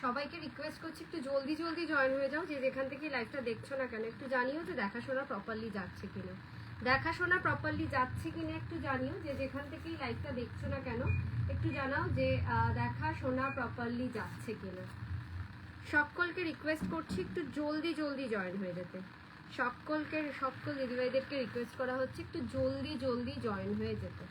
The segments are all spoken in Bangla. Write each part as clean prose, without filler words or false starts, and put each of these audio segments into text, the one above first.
সবাইকে রিকোয়েস্ট করছি একটু জলদি জলদি জয়েন হয়ে যাও, যে যেখান থেকে লাইভটা দেখছো না কেন একটু জানিও যে দেখাশোনা প্রপারলি যাচ্ছে কিনা। দেখাশোনা প্রপারলি যাচ্ছে কিনা একটু জানিও, যে যেখান থেকেই লাইভটা দেখছো না কেন একটু জানাও যে দেখাশোনা প্রপারলি যাচ্ছে কিনা। সকলকে রিকোয়েস্ট করছি একটু জলদি জলদি জয়েন হয়ে যেতে। সকল দিদিভাইদেরকে রিকোয়েস্ট করা হচ্ছে একটু জলদি জলদি জয়েন হয়ে যেতে।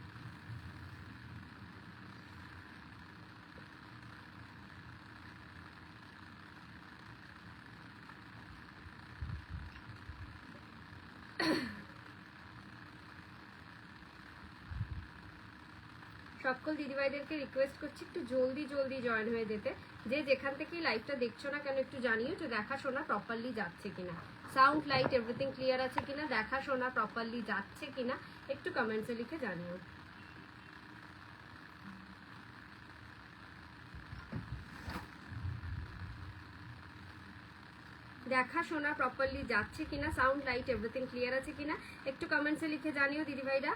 সকল দিদিভাইদেরকে রিকোয়েস্ট করছি একটু জলদি জলদি জয়েন হয়ে যেতে, যে যেখান থেকেই লাইভটা দেখছো না কেন একটু জানিও যে দেখাশোনা প্রপারলি যাচ্ছে কিনা। সাউন্ড লাইট এভরিথিং ক্লিয়ার আছে কিনা, দেখাশোনা প্রপারলি যাচ্ছে কিনা একটু কমেন্টসে লিখে জানিও। দেখাশোনা প্রপারলি যাচ্ছে কিনা, সাউন্ড লাইট এভরিথিং ক্লিয়ার আছে কিনা একটু কমেন্টসে লিখে জানিও দিদিভাইরা।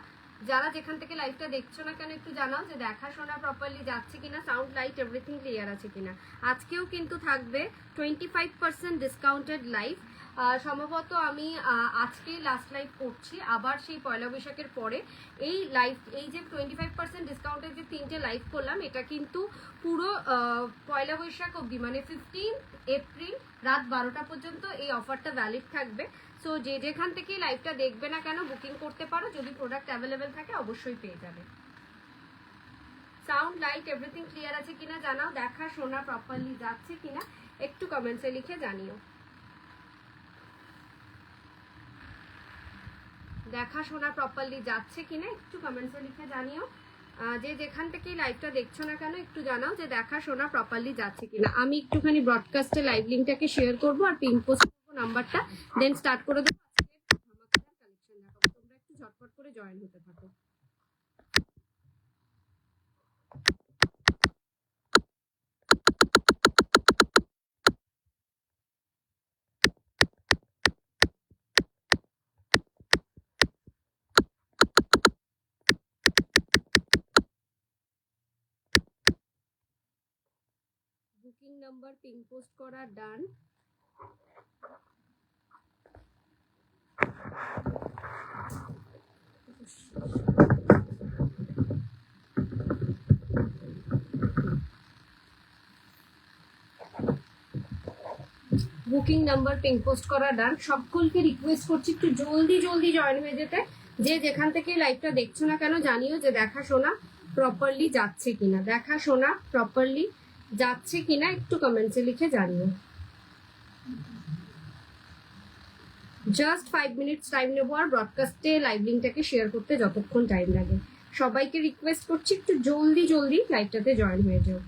যারা যেখান থেকে লাইভটা দেখছো না কেন একটু জানাও যে দেখাশোনা প্রপারলি যাচ্ছে কিনা, সাউন্ড লাইট এভরিথিং ক্লিয়ার আছে কিনা। আজকেও কিন্তু থাকবে 25% ডিসকাউন্টেড লাইভ। সম্ভবত আমি আজকে লাস্ট লাইভ করছি, আবার সেই পয়লা বৈশাখের পরে এই যে 25% ডিসকাউন্টের যে 3টে লাইভ করলাম, এটা কিন্তু পুরো পয়লা বৈশাখ অবধি, মানে 15 এপ্রিল রাত 12টা পর্যন্ত এই অফারটা ভ্যালিড থাকবে। সো যে যেখান থেকে লাইভটা দেখবে না কেন বুকিং করতে পারো, যদি প্রোডাক্ট অ্যাভেলেবেল থাকে অবশ্যই পেয়ে যাবে। সাউন্ড লাইট এভরিথিং ক্লিয়ার আছে কিনা জানাও, দেখাশোনা প্রপারলি যাচ্ছে কিনা একটু কমেন্টসে লিখে জানিও। দেখাশোনা প্রপারলি যাচ্ছে কিনা একটু কমেন্টসে লিখে জানিও। যে যেখান থেকে লাইভটা দেখছো না কেন একটু জানাও যে দেখাশোনা প্রপারলি যাচ্ছে কিনা। আমি একটুখানি ব্রডকাস্টে লাইভ লিঙ্কটাকে শেয়ার করবো আর পিন পোস্ট করবো নাম্বারটা, দেন স্টার্ট করে দেবো। ধামাকাদার কালেকশন দেখাবো, তোমরা একটু ঝটপট করে জয়েন হতে থাকো। বুকিং নাম্বার পিন পোস্ট করা ডান। বুকিং নাম্বার পিন পোস্ট করা ডান। সকলকে রিকোয়েস্ট করছি একটু জলদি জলদি জয়েন হয়ে যেতে, যে যেখান থেকে লাইভটা দেখছো না কেন জানিও যে দেখাশোনা প্রপারলি যাচ্ছে কিনা। দেখাশোনা প্রপারলি যাচ্ছে কিনা একটু কমেন্টসে লিখে জানিও। জাস্ট 5 মিনিটস টাইম নেবো আর ব্রডকাস্টে লাইভ লিঙ্কটাকে শেয়ার করতে যতক্ষণ টাইম লাগে। সবাইকে রিকোয়েস্ট করছি একটু জলদি জলদি লাইভটাতে জয়েন হয়ে যাও।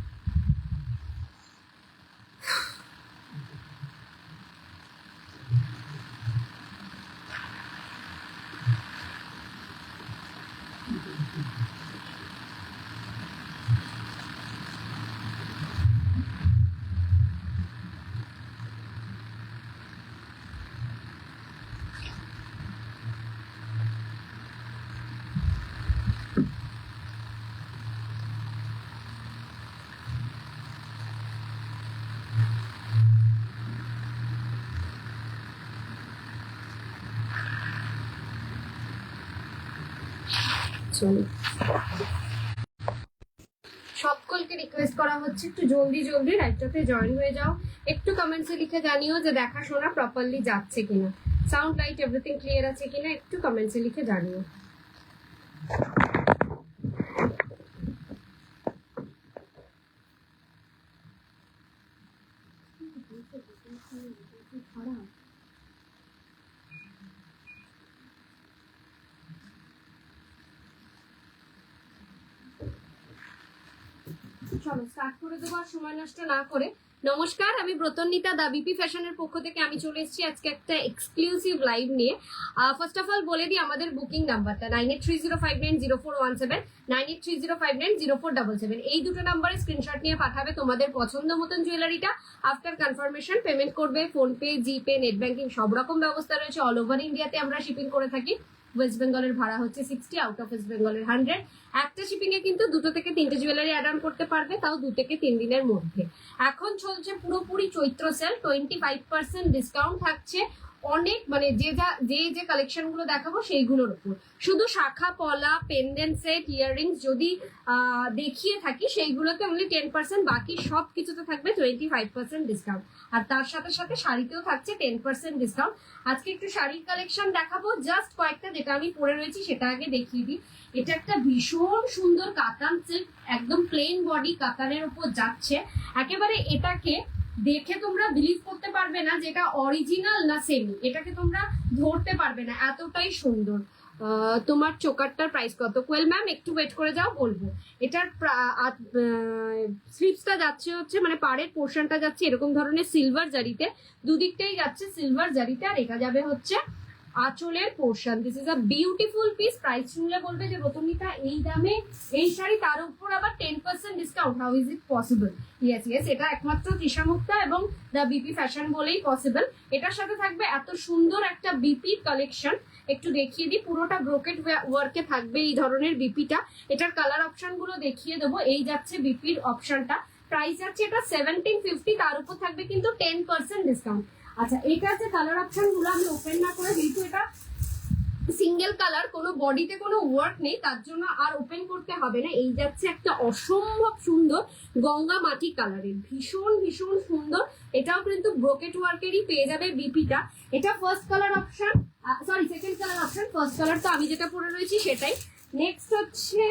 সকলকে রিকোয়েস্ট করা হচ্ছে একটু জলদি জলদি লাইভটাতে জয়েন হয়ে যাও। একটু কমেন্টসে লিখে জানিও যে দেখাশোনা প্রপারলি যাচ্ছে কিনা, সাউন্ড লাইট এভরিথিং ক্লিয়ার আছে কিনা একটু কমেন্টসে লিখে জানিও। চলো স্টার্ট করে দেবো আর সময় নষ্ট না করে। নমস্কার, আমি ব্রতন্বিতা দা বিপি ফ্যাশনের পক্ষ থেকে আমি চলে এসেছি আজকে একটা এক্সক্লুসিভ লাইভ নিয়ে। ফার্স্ট অফ অল বলে দিই আমাদের বুকিং নাম্বারটা 9830590417, 9830590477। এই দুটো নাম্বারে স্ক্রিনশট নিয়ে পাঠাবে তোমাদের পছন্দ মতন জুয়েলারিটা। আফটার কনফার্মেশন পেমেন্ট করবে ফোনপে, জিপে, নেট ব্যাংকিং সব রকম ব্যবস্থা রয়েছে। অল ওভার ইন্ডিয়াতে আমরা শিপিং করে থাকি। ওয়েস্ট বেঙ্গলের ভাড়া হচ্ছে 60, আউট অফ ওয়েস্ট বেঙ্গলের 100। একটা শিপিং এ কিন্তু 2 থেকে 3টে জুয়েলারি অ্যাড অন করতে পারবে, তাও 2 থেকে 3 দিনের মধ্যে। এখন চলছে পুরোপুরি চৈত্র সেল, 25% ডিসকাউন্ট থাকছে অনেক, মানে যে কালেকশন গুলো দেখাবো সেইগুলোর উপর। শুধু শাখা পলা, পেন্ডেন্ট সেট, ইয়াররিংস যদি দেখিয়ে থাকি সেইগুলোতে অনলি 10%, বাকি সব কিছুতে থাকবে 25% ডিসকাউন্ট। আর তার সাথে সাথে শাড়িতেও থাকছে 10% ডিসকাউন্ট। আজকে একটু শাড়ির কালেকশন দেখাবো, জাস্ট কয়েকটা যেটা আমি পরে রয়েছি সেটা আগে দেখিয়ে দিই। এটা একটা ভীষণ সুন্দর কাতান সিল্ক, একদম প্লেন বডি কাতানের উপর যাচ্ছে একেবারে। এটাকে দেখে তোমরা বিলিভ করতে পারবে না যেটা অরিজিনাল না সেমি, এটাকে তোমরা ধরতে পারবে না, এতটাই সুন্দর। তোমার চোকারটার প্রাইস কত? কোয়েল ম্যাম একটু ওয়েট করে যাও, বলবো। এটার স্লিপসটা যাচ্ছে হচ্ছে, মানে পাড়ের পোর্শনটা যাচ্ছে এরকম ধরনের সিলভার জারিতে, দুদিকটাই যাচ্ছে সিলভার জারিতে, আর এটা যাবে হচ্ছে আঁচলের portion. This is a beautiful piece. Price শুনলে বলবে যে রতমিতা এই দামে এই শাড়ি, তার উপর আবার 10% discount, how is it possible? Yes, এটা একমাত্র তৃষা মুক্তা এবং দ্য বিপি ফ্যাশন বলেই পসিবল। এটার সাথে থাকবে এত সুন্দর একটা বিপি কালেকশন, একটু দেখিয়ে দিই। পুরোটা ব্রোকেট ওয়ার্কে থাকবে এই ধরনের বিপিটা। এটার কালার অপশন গুলো দেখিয়ে দেবো। এই যাচ্ছে বিপির অপশনটা, প্রাইস যাচ্ছে এটা 1750, তার উপর থাকবে কিন্তু 10% ডিসকাউন্ট। আচ্ছা, এটা হচ্ছে কালার অপশন গুলো, আমি ওপেন না করে, যেহেতু এটা সিঙ্গেল কালার, কোনো বডিতে কোনো ওয়ার্ক নেই, তার জন্য আর ওপেন করতে হবে না। এই যাচ্ছে একটা অসম্ভব সুন্দর গঙ্গা মাটি কালারের, ভীষণ ভীষণ সুন্দর। এটাও কিন্তু ব্রোকেট ওয়ার্কেরই পেয়ে যাবে বিপিটা। এটা first colour option, sorry second colour option, first colour তো আমি যেটা পরে রয়েছি সেটাই। নেক্সট হচ্ছে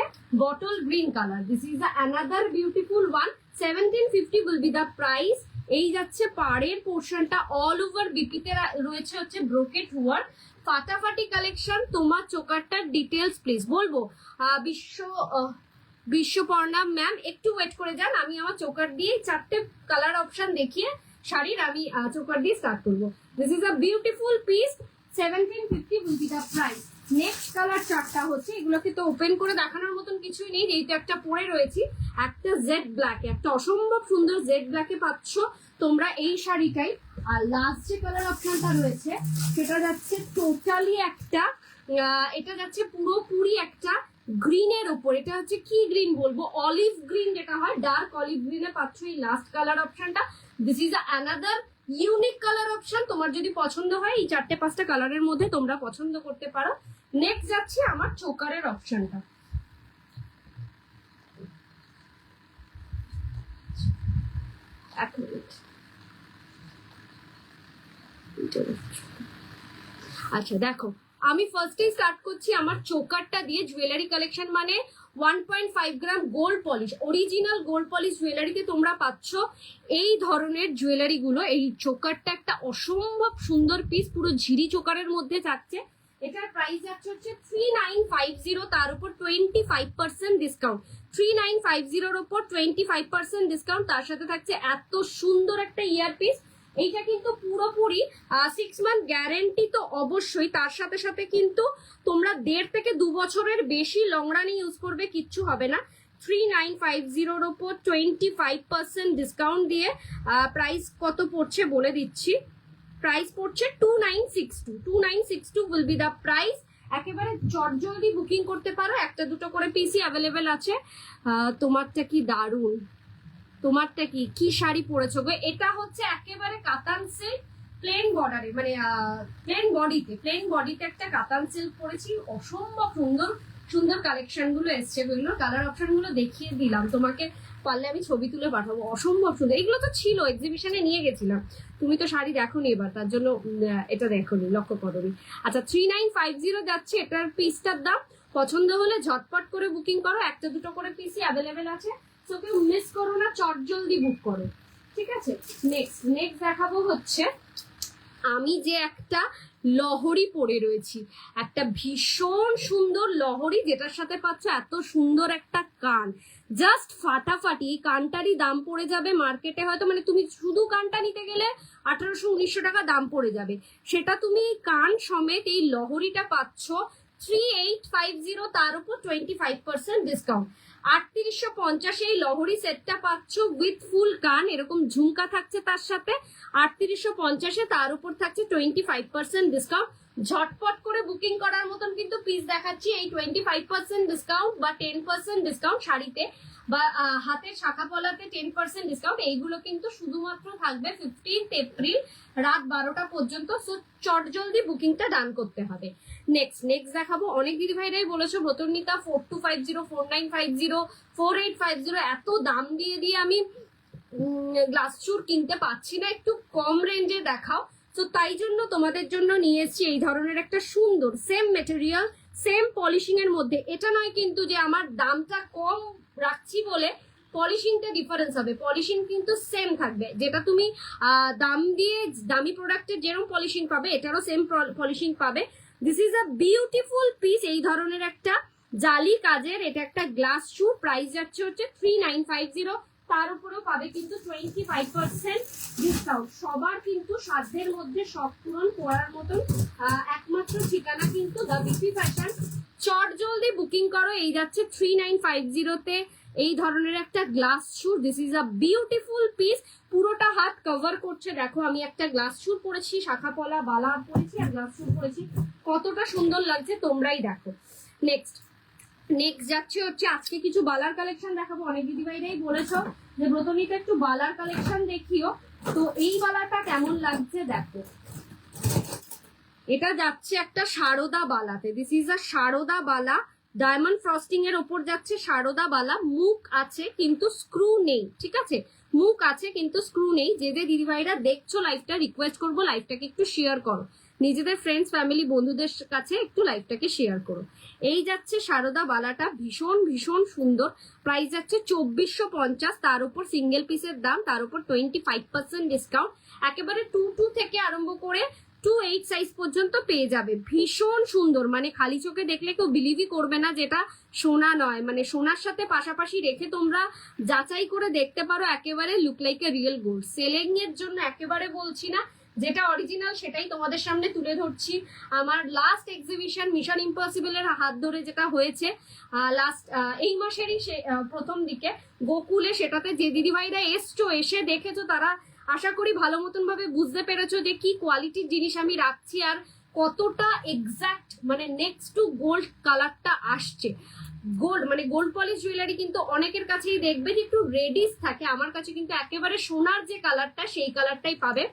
bottle green colour, this is another beautiful one. 1750 will be the price. এই যাচ্ছে পাড়ের পোর্শনটা, অল ওভার বিপিতে রয়েছে হচ্ছে ব্রোকেট ওয়ার্ক, ফাটাফাটি কালেকশন। তোমার চোকারটার ডিটেলস প্লিজ বলবো। বিশ্বপর্ণা ম্যাম একটু ওয়েট করে যান, আমি আমার চোকার দিয়ে 4টে কালার অপশন দেখিয়ে শাড়ির আমি চোকার দিয়ে স্টার্ট করবো। This is a beautiful piece, 1750 will be the price. Next colour 4টা হচ্ছে, এগুলোকে তো ওপেন করে দেখানোর মতন কিছুই নেই, যেহেতু একটা পরে রয়েছি। একটা জেড ব্ল্যাকে, একটা অসম্ভব সুন্দর জেড ব্ল্যাকে পাচ্ছ তোমরা এই শাড়িটাই। আর লাস্ট যে কালার অপশনটা রয়েছে সেটা যাচ্ছে টোটালি একটা, এটা যাচ্ছে পুরোপুরি একটা গ্রিনের ওপর। এটা হচ্ছে কি গ্রিন বলবো, অলিভ গ্রিন যেটা হয়, ডার্ক অলিভ গ্রিনে পাচ্ছ এই লাস্ট কালার অপশনটা। This is another unique colour option. তোমার যদি পছন্দ হয় এই 4-5টা কালারের মধ্যে তোমরা পছন্দ করতে পারো। নেক্সট যাচ্ছে আমার চোকারের অপশনটা। এক মিনিট, আচ্ছা দেখো, আমি ফার্স্টেই স্টার্ট করছি আমার চোকারটা দিয়ে। জুয়েলারি কালেকশন মানে 1.5 gram gold polish, original gold polish জুয়েলারিতে তোমরা পাচ্ছ এই ধরনের জুয়েলারি গুলো। এই চোকারটা একটা অসম্ভব সুন্দর পিস, পুরো ঝিরি চোকারের মধ্যে থাকছে। এটার প্রাইস যাচ্ছে হচ্ছে 3950, তার উপর 25% ডিসকাউন্ট। 3950 উপর 25% ডিসকাউন্ট, তার সাথে থাকছে এত সুন্দর একটা ইয়ারপিস। এইটা কিন্তু পুরোপুরি 6 মান্থ গ্যারেন্টি তো অবশ্যই, তার সাথে সাথে কিন্তু তোমরা 1.5 থেকে 2 বছরের বেশি লং রানে ইউজ করবে, কিচ্ছু হবে না। 3950 ওপর 25% ডিসকাউন্ট দিয়ে প্রাইস কত পড়ছে বলে দিচ্ছি। প্রাইস পড়ছে 2962 উইল বি দ্য প্রাইস। একেবারে চটজলদি বুকিং করতে পারো, 1-2 করে পিসি অ্যাভেলেবেল আছে। তোমারটা কি দারুণ, তোমারটা কি শাড়ি পরেছো গো? এটা হচ্ছে একেবারে কাতান সিল্ক, প্লেন বর্ডারে, মানে প্লেন বডিতে একটা কাতান সিল্ক পরেছি। অসম্ভব সুন্দর সুন্দর কালেকশন গুলো এসছে, এগুলো কালার অপশন গুলো দেখিয়ে দিলাম তোমাকে, পারলে আমি ছবি তুলে পাঠাবো। অসম্ভব সুন্দর, এগুলো তো ছিল এক্সিবিশনে নিয়ে গেছিলাম, তুমি তো শাড়ি দেখোনি এবার, তার জন্য এটা দেখোনি, লক্ষ্য করোনি। আচ্ছা, 3950 যাচ্ছে এটার পিসটার দাম। পছন্দ হলে ঝটপট করে বুকিং করো, 1-2 করে পিসি অ্যাভেলেবেল আছে, তো কেউ মিস করো না, চট জলদি বুক করো, ঠিক আছে? নেক্সট দেখাবো হচ্ছে, আমি যে একটা লহরি পরে রয়েছি, একটা ভীষণ সুন্দর লহরি, যেটার সাথে পাচ্ছ এত সুন্দর একটা কান, জাস্ট ফাটাফাটি। এই কানটারই দাম পড়ে যাবে মার্কেটে হয়তো, মানে তুমি শুধু কানটা নিতে গেলে 1800-1900 টাকা দাম পড়ে যাবে, সেটা তুমি এই কান সমেত এই লহরিটা পাচ্ছ 3850, তার উপর 25% ডিসকাউন্ট। 3850 এই লহরি সেটটা পাচ্ছ উইথ ফুল কান, এরকম ঝুমকা থাকছে তার সাথে। 3850, তার উপর থাকছে 25% ডিসকাউন্ট। ঝটপট করে বুকিং করার মতন কিন্তু পিস দেখাচ্ছি। এই 25% ডিসকাউন্ট বা 10% ডিসকাউন্ট শাড়িতে বা হাতের শাখা পলাতে 10% ডিসকাউন্ট, এইগুলো কিন্তু শুধুমাত্র থাকবে 15 এপ্রিল রাত 12টা পর্যন্ত। সো চট জলদি বুকিংটা ডান করতে হবে। নেক্সট দেখাবো, অনেক দিদি ভাইরাই বলেছো ব্রতনিতা 4250, 4950, 4850 এত দাম দিয়ে আমি গ্লাস চুর কিনতে পাচ্ছি না, একটু কম রেঞ্জে দেখাও। তো তাই জন্য তোমাদের জন্য নিয়ে এসেছি এই ধরনের একটা সুন্দর সেম মেটেরিয়াল সেম পলিশিং এর মধ্যে। এটা নয় কিন্তু যে আমার দামটা কম রাখছি বলে পলিশিংটা ডিফারেন্স হবে, পলিশিং কিন্তু সেম থাকবে। যেটা তুমি দাম দিয়ে দামি প্রোডাক্টের যেরকম পলিশিং পাবে এটারও সেম পলিশিং পাবে। This is a beautiful piece, এই ধরনের একটা জালি কাজের, এটা একটা গ্লাস শু, প্রাইস যাচ্ছে হচ্ছে 3950। তার উপরেও পাবে কিন্তু 25% ডিসকাউন্ট। সবার কিন্তু সাধ্যের মধ্যে সব পূরণ করার মতন একমাত্র ঠিকানা কিন্তু দ্য বিপি ফ্যাশন। চট জলদি বুকিং করো। এই যাচ্ছে 3950-তে এই ধরনের একটা glass shoe. This is a beautiful piece, পুরোটা হাত কভার করছে। দেখো আমি একটা গ্লাস শু পরেছি, শাখা পলা বালা পরেছি আর গ্লাস শু পরেছি, কতটা সুন্দর লাগছে তোমরাই দেখো। নেক্সট যাচ্ছে হচ্ছে আজকে কিছু বালার কালেকশন দেখাবো। অনেক দিদি ভাইরাই বলেছো যে ব্রতনিতে একটু বালার কালেকশন দেখিও, তো এই বালাটা কেমন লাগছে দেখো। এটা যাচ্ছে একটা সারদা বালাতে, this is a Sarada Bala, diamond frosting এর ওপর যাচ্ছে সারদা বালা। মুখ আছে কিন্তু স্ক্রু নেই, ঠিক আছে, মুখ আছে কিন্তু স্ক্রু নেই। যে দিদি ভাইরা দেখছো লাইভটা, রিকোয়েস্ট করবো লাইভটাকে একটু শেয়ার করো, নিজেদের ফ্রেন্ডস ফ্যামিলি বন্ধুদের কাছে একটু লাইভটাকে শেয়ার করো। এই যাচ্ছে সারদা বালাটা, ভীষণ ভীষণ সুন্দর। প্রাইস যাচ্ছে 2450, তার উপর সিঙ্গেল পিসের দাম, তার উপর 25% ডিসকাউন্ট। একেবারে 22 থেকে আরম্ভ করে 28 সাইজ পর্যন্ত পেয়ে যাবে। ভীষণ সুন্দর, মানে খালি চোখে দেখলে কেউ বিলিভই করবে না যেটা সোনা নয়, মানে সোনার সাথে পাশাপাশি রেখে তোমরা যাচাই করে দেখতে পারো, একেবারে look like a real gold. Selling এর জন্য একেবারে বলছি না, যেটা অরিজিনাল সেটাই তোমাদের সামনে তুলে ধরছি। আমার লাস্ট এক্সিবিশন মিশন ইম্পসিবল এর হাত ধরে যেটা হয়েছে লাস্ট এই মাসেরই প্রথম দিকে গোকুলে, সেটাতে যে দিদিভাইরা এসে দেখেছো তারা আশা করি ভালো মতন ভাবে বুঝতে পেরেছো যে কি কোয়ালিটির জিনিস আমি রাখছি আর কতটা এক্সাক্ট, মানে নেক্সট টু গোল্ড কালারটা আসছে। গোল্ড মানে গোল্ড পলিশ জুয়েলারি কিন্তু অনেকের কাছেই দেখবে যে একটু রেডিস থাকে, আমার কাছে কিন্তু একেবারে সোনার যে কালারটা সেই কালারটাই পাবে।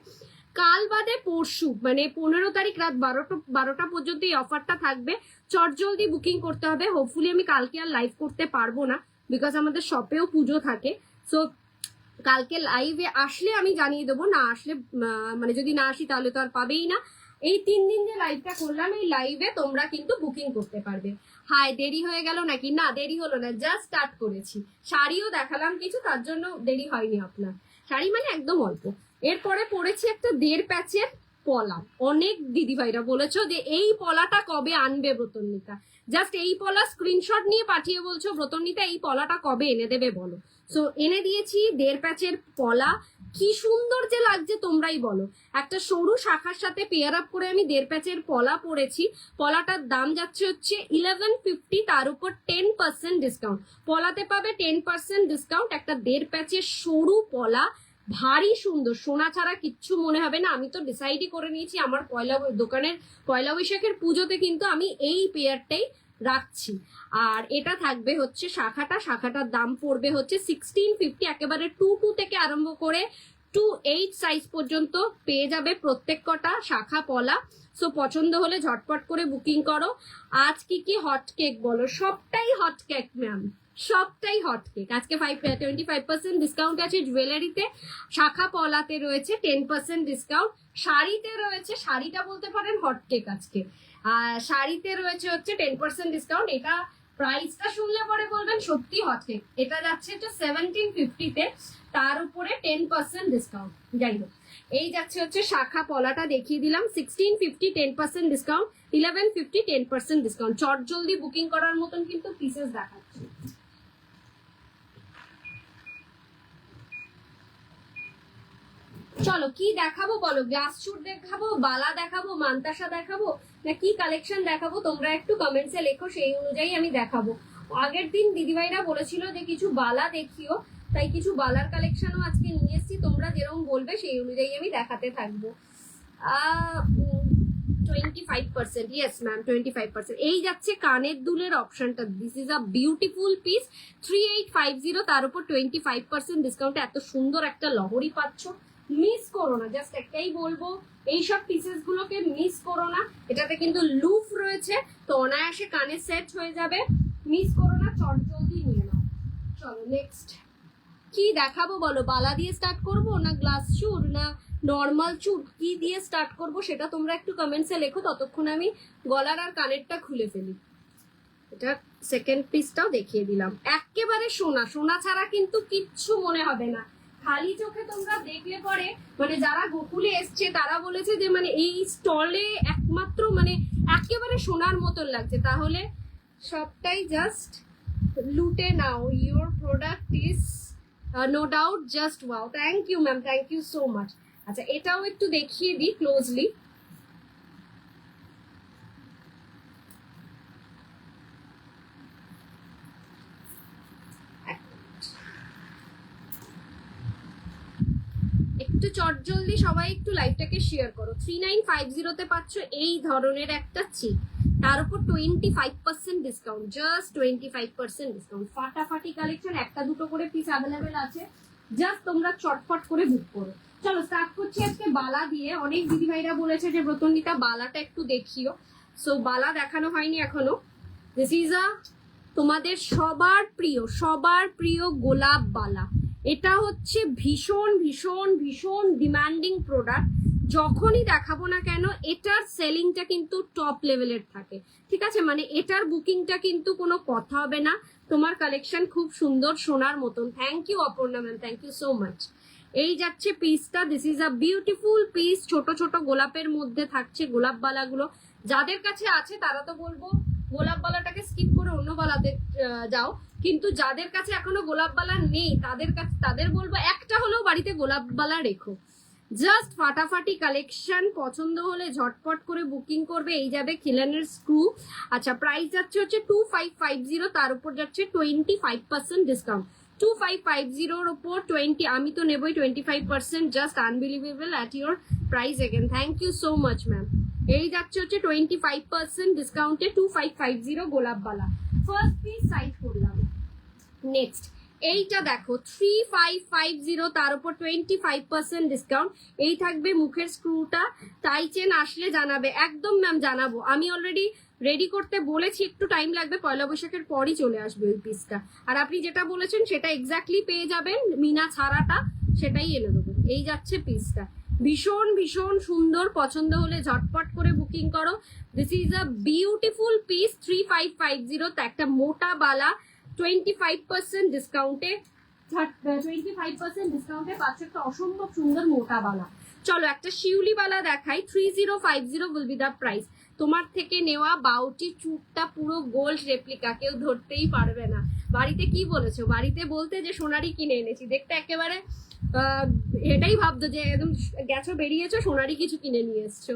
কাল বাদে পরশু মানে 15 তারিখ রাত 12টা পর্যন্ত এই অফারটা থাকবে। চট জলদি বুকিং করতে হবে। হোপফুলি আমি কালকে আর লাইভ করতে পারবো না, বিকজ আমাদের শপেও পুজো থাকে। সো কালকে লাইভে আসলে আমি জানিয়ে দেবো, না আসলে মানে যদি না আসি তাহলে তো আর পাবেই না। এই 3 দিন যে লাইভটা করলাম এই লাইভে তোমরা কিন্তু বুকিং করতে পারবে। হাই দেরি হয়ে গেল নাকি? না দেরি হলো না, জাস্ট স্টার্ট করেছি। শাড়িও দেখালাম কিছু, তার জন্য দেরি হয়নি আপনার। শাড়ি মানে একদম অল্প। এরপরে পড়েছি একটা 1.5 প্যাচের পলা। অনেক দিদিভাইরা বলেছো যে এই পলাটা কবে আনবে ব্রতনিতা, জাস্ট এই পলা স্ক্রিনশট নিয়ে পাঠিয়ে বলছো ব্রতনিতা এই পলাটা কবে এনে দেবে বলো। সো এনে দিয়েছি 1.5 প্যাচের পলা। কি সুন্দর যে লাগছে তোমরাই বলো। একটা সরু শাখার সাথে পেয়ার আপ করে আমি 1.5 প্যাচের পলা পরেছি। পলাটার দাম যাচ্ছে হচ্ছে 1150, তার উপর 10% ডিসকাউন্ট। পলাতে পাবে 10% ডিসকাউন্ট। একটা 1.5 প্যাচের সরু পলা, ভারী সুন্দর, সোনা ছাড়া কিচ্ছু মনে হবে না। আমি তো ডিসাইডই করে নিয়েছি আমার দোকানের পয়লা বৈশাখের পুজোতে কিন্তু আমি এই পেয়ারটাই রাখছি। আর এটা থাকবে হচ্ছে শাখাটার দাম পড়বে হচ্ছে 1650। একেবারে 22 থেকে আরম্ভ করে 28 সাইজ পর্যন্ত পেয়ে যাবে প্রত্যেক কটা শাখা পলা। সো পছন্দ হলে ঝটপট করে বুকিং করো। আজ কি হট কেক বলো, সবটাই হট কেক ম্যাম, সবটাই হট কেক। আজকে 25% ডিসকাউন্ট আছে জুয়েলারিতে, শাখা পলাতে রয়েছে 10% ডিসকাউন্ট, শাড়িতে রয়েছে, শাড়িটা বলতে পারেন হট কেক আজকে। শাড়িতে রয়েছে হচ্ছে 10% ডিসকাউন্ট। এটা প্রাইসটা শুনলে পরে বলবেন সত্যি হট কেক। এটা যাচ্ছে হচ্ছে 1750-তে, তার উপরে 10% ডিসকাউন্ট। যাই হোক, এই যাচ্ছে হচ্ছে শাখা পলাটা দেখিয়ে দিলাম। 1650 10% ডিসকাউন্ট, 1150 10% ডিসকাউন্ট। চট জলদি বুকিং করার মতন কিন্তু পিসেস দেখাচ্ছি। চলো কি দেখাবো বলো, গ্লাস শুট দেখাবো, বালা দেখাবো, মান্তাসা দেখাবো, না কি কালেকশন দেখাবো তোমরা একটু কমেন্টসে লেখো, সেই অনুযায়ী আমি দেখাবো। আগের দিন দিদিভাইরা বলেছিল যে কিছু বালা দেখিও, তাই কিছু বালার কালেকশনও আজকে নিয়ে এসেছি। তোমরা যেরকম বলবে সেই অনুযায়ী আমি দেখাতে থাকবো। 25%, ইয়েস ম্যাম 25%। এই যাচ্ছে কানের দুলের অপশনটা, this is a beautiful piece, 3850, তার উপর 25% ডিসকাউন্টে এত সুন্দর একটা লহরি পাচ্ছ, মিস করো না। জাস্ট একটাই বলবো, এইসব পিসেস গুলোকে মিস করো না। এটাতে কিন্তু লুফ রয়েছে, তো অনায়াসে কানে সেট হয়ে যাবে, মিস করো না, চট জলদি নিয়ে নাও। চলো নেক্সট কি দেখাবো বলো, বালা দিয়ে স্টার্ট করবো না গ্লাস চুর না নর্মাল চুর, কি দিয়ে স্টার্ট করব সেটা তোমরা একটু কমেন্টসে লেখো, ততক্ষণ আমি গলার আর কানেরটা খুলে ফেলি। এটা সেকেন্ড পিসটাও দেখিয়ে দিলাম, একেবারে সোনা, সোনা ছাড়া কিন্তু কিচ্ছু মনে হবে না। খালি চোখে তোমরা দেখলে পরে মানে যারা গোকুলে এসছে তারা বলেছে যে মানে এই স্টলে একমাত্র মানে একেবারে সোনার মতন লাগছে। তাহলে সবটাই জাস্ট লুটে নাও, your product is no doubt just wow. Thank you ma'am, thank you so much. আচ্ছা এটাও একটু দেখিয়ে দিই ক্লোজলি। একটু চটজলদি সবাই একটু লাইভটাকে শেয়ার করো। 3950 তে পাচ্ছ এই ধরনের একটা চিপ, তার উপর 25% ডিসকাউন্ট, জাস্ট 25% ডিসকাউন্ট। ফাটাফাটি কালেকশন, একটা দুটো করে পিস অ্যাভেলেবেল আছে, জাস্ট তোমরা চটপট করে বুক করো। চলো স্টার্ট করছি আজকে বালা দিয়ে। অনেক দিদিভাইরা বলেছে যে ব্রতন্বিতা বালাটা একটু দেখিও, সো বালা দেখানো হয়নি এখনো। দিস ইজ আ তোমাদের সবার প্রিয়, সবার প্রিয় গোলাপ বালা। এটা হচ্ছে ভীষণ ভীষণ ভীষণ ডিমান্ডিং প্রোডাক্ট, যখনই দেখাবো না কেন এটার সেলিংটা কিন্তু টপ লেভেলের থাকে, ঠিক আছে? মানে এটার বুকিংটা কিন্তু কোনো কথা হবে না। তোমার কালেকশন খুব সুন্দর, সোনার মতন। Thank you Aparna ma'am, thank you so much. এই যাচ্ছে পিসটা, this is a beautiful piece, ছোট ছোট গোলাপের মধ্যে থাকছে গোলাপ বালাগুলো। যাদের কাছে আছে তারা তো বলবো গোলাপ বালাটাকে স্কিপ করে অন্য বালাতে যাও, কিন্তু যাদের কাছে এখনো গোলাপ বালা নেই তাদের বলবো একটা হলেও বাড়িতে গোলাপ বালা রেখো। জাস্ট ফাটাফাটি কালেকশন, পছন্দ হলে ঝটপট করে বুকিং করবে। এই যাবে খিলানের স্ক্রু। আচ্ছা প্রাইস যাচ্ছে হচ্ছে 2550, তার উপর যাচ্ছে 25% ডিসকাউন্ট। 2550 উপর 20, আমি তো নেবই 25%, just unbelievable at your price again. Thank you so much ma'am. এই যাচ্ছে হচ্ছে 25% ডিসকাউন্টে 2550 গোলাপ বালা। ফার্স্ট পিস সাইড করলাম। নেক্সট এইটা দেখো 3550, তার উপর 25% ডিসকাউন্ট। এই থাকবে মুখের স্ক্রুটা। টাই চেন আসলে জানাবে, একদম ম্যাম জানাবো। আমি অলরেডি রেডি করতে বলেছি, একটু টাইম লাগবে, পয়লা বৈশাখের পরই চলে আসবে ওই পিসটা। আর আপনি যেটা বলেছেন সেটা এক্স্যাক্টলি পেয়ে যাবেন, মিনা ছাড়াটা সেটাই এনে দেবো। এই যাচ্ছে পিসটা, ভীষণ ভীষণ সুন্দর, পছন্দ হলে ঝটপট করে বুকিং করো। This is a beautiful piece, 3550, একটা মোটা বালা 25% ডিসকাউন্টে, 25% ডিসকাউন্টে পাচ্ছ একটা অসম্ভব সুন্দর মোটা বালা। চলো একটা শিউলি বালা দেখাই, 3050 উইল বি দ্য প্রাইস। তোমার থেকে নেওয়া বাউটি চুটটা পুরো গোল্ড রেপ্লিকা, কেউ ধরতেই পারবে না। বাড়িতে কি বলেছো? বাড়িতে বলতে যে সোনারি কিনে এনেছি, দেখতে একেবারে এটাই ভাবতো যে একদম গেছো বেরিয়েছো সোনারি কিছু কিনে নিয়ে এসছো।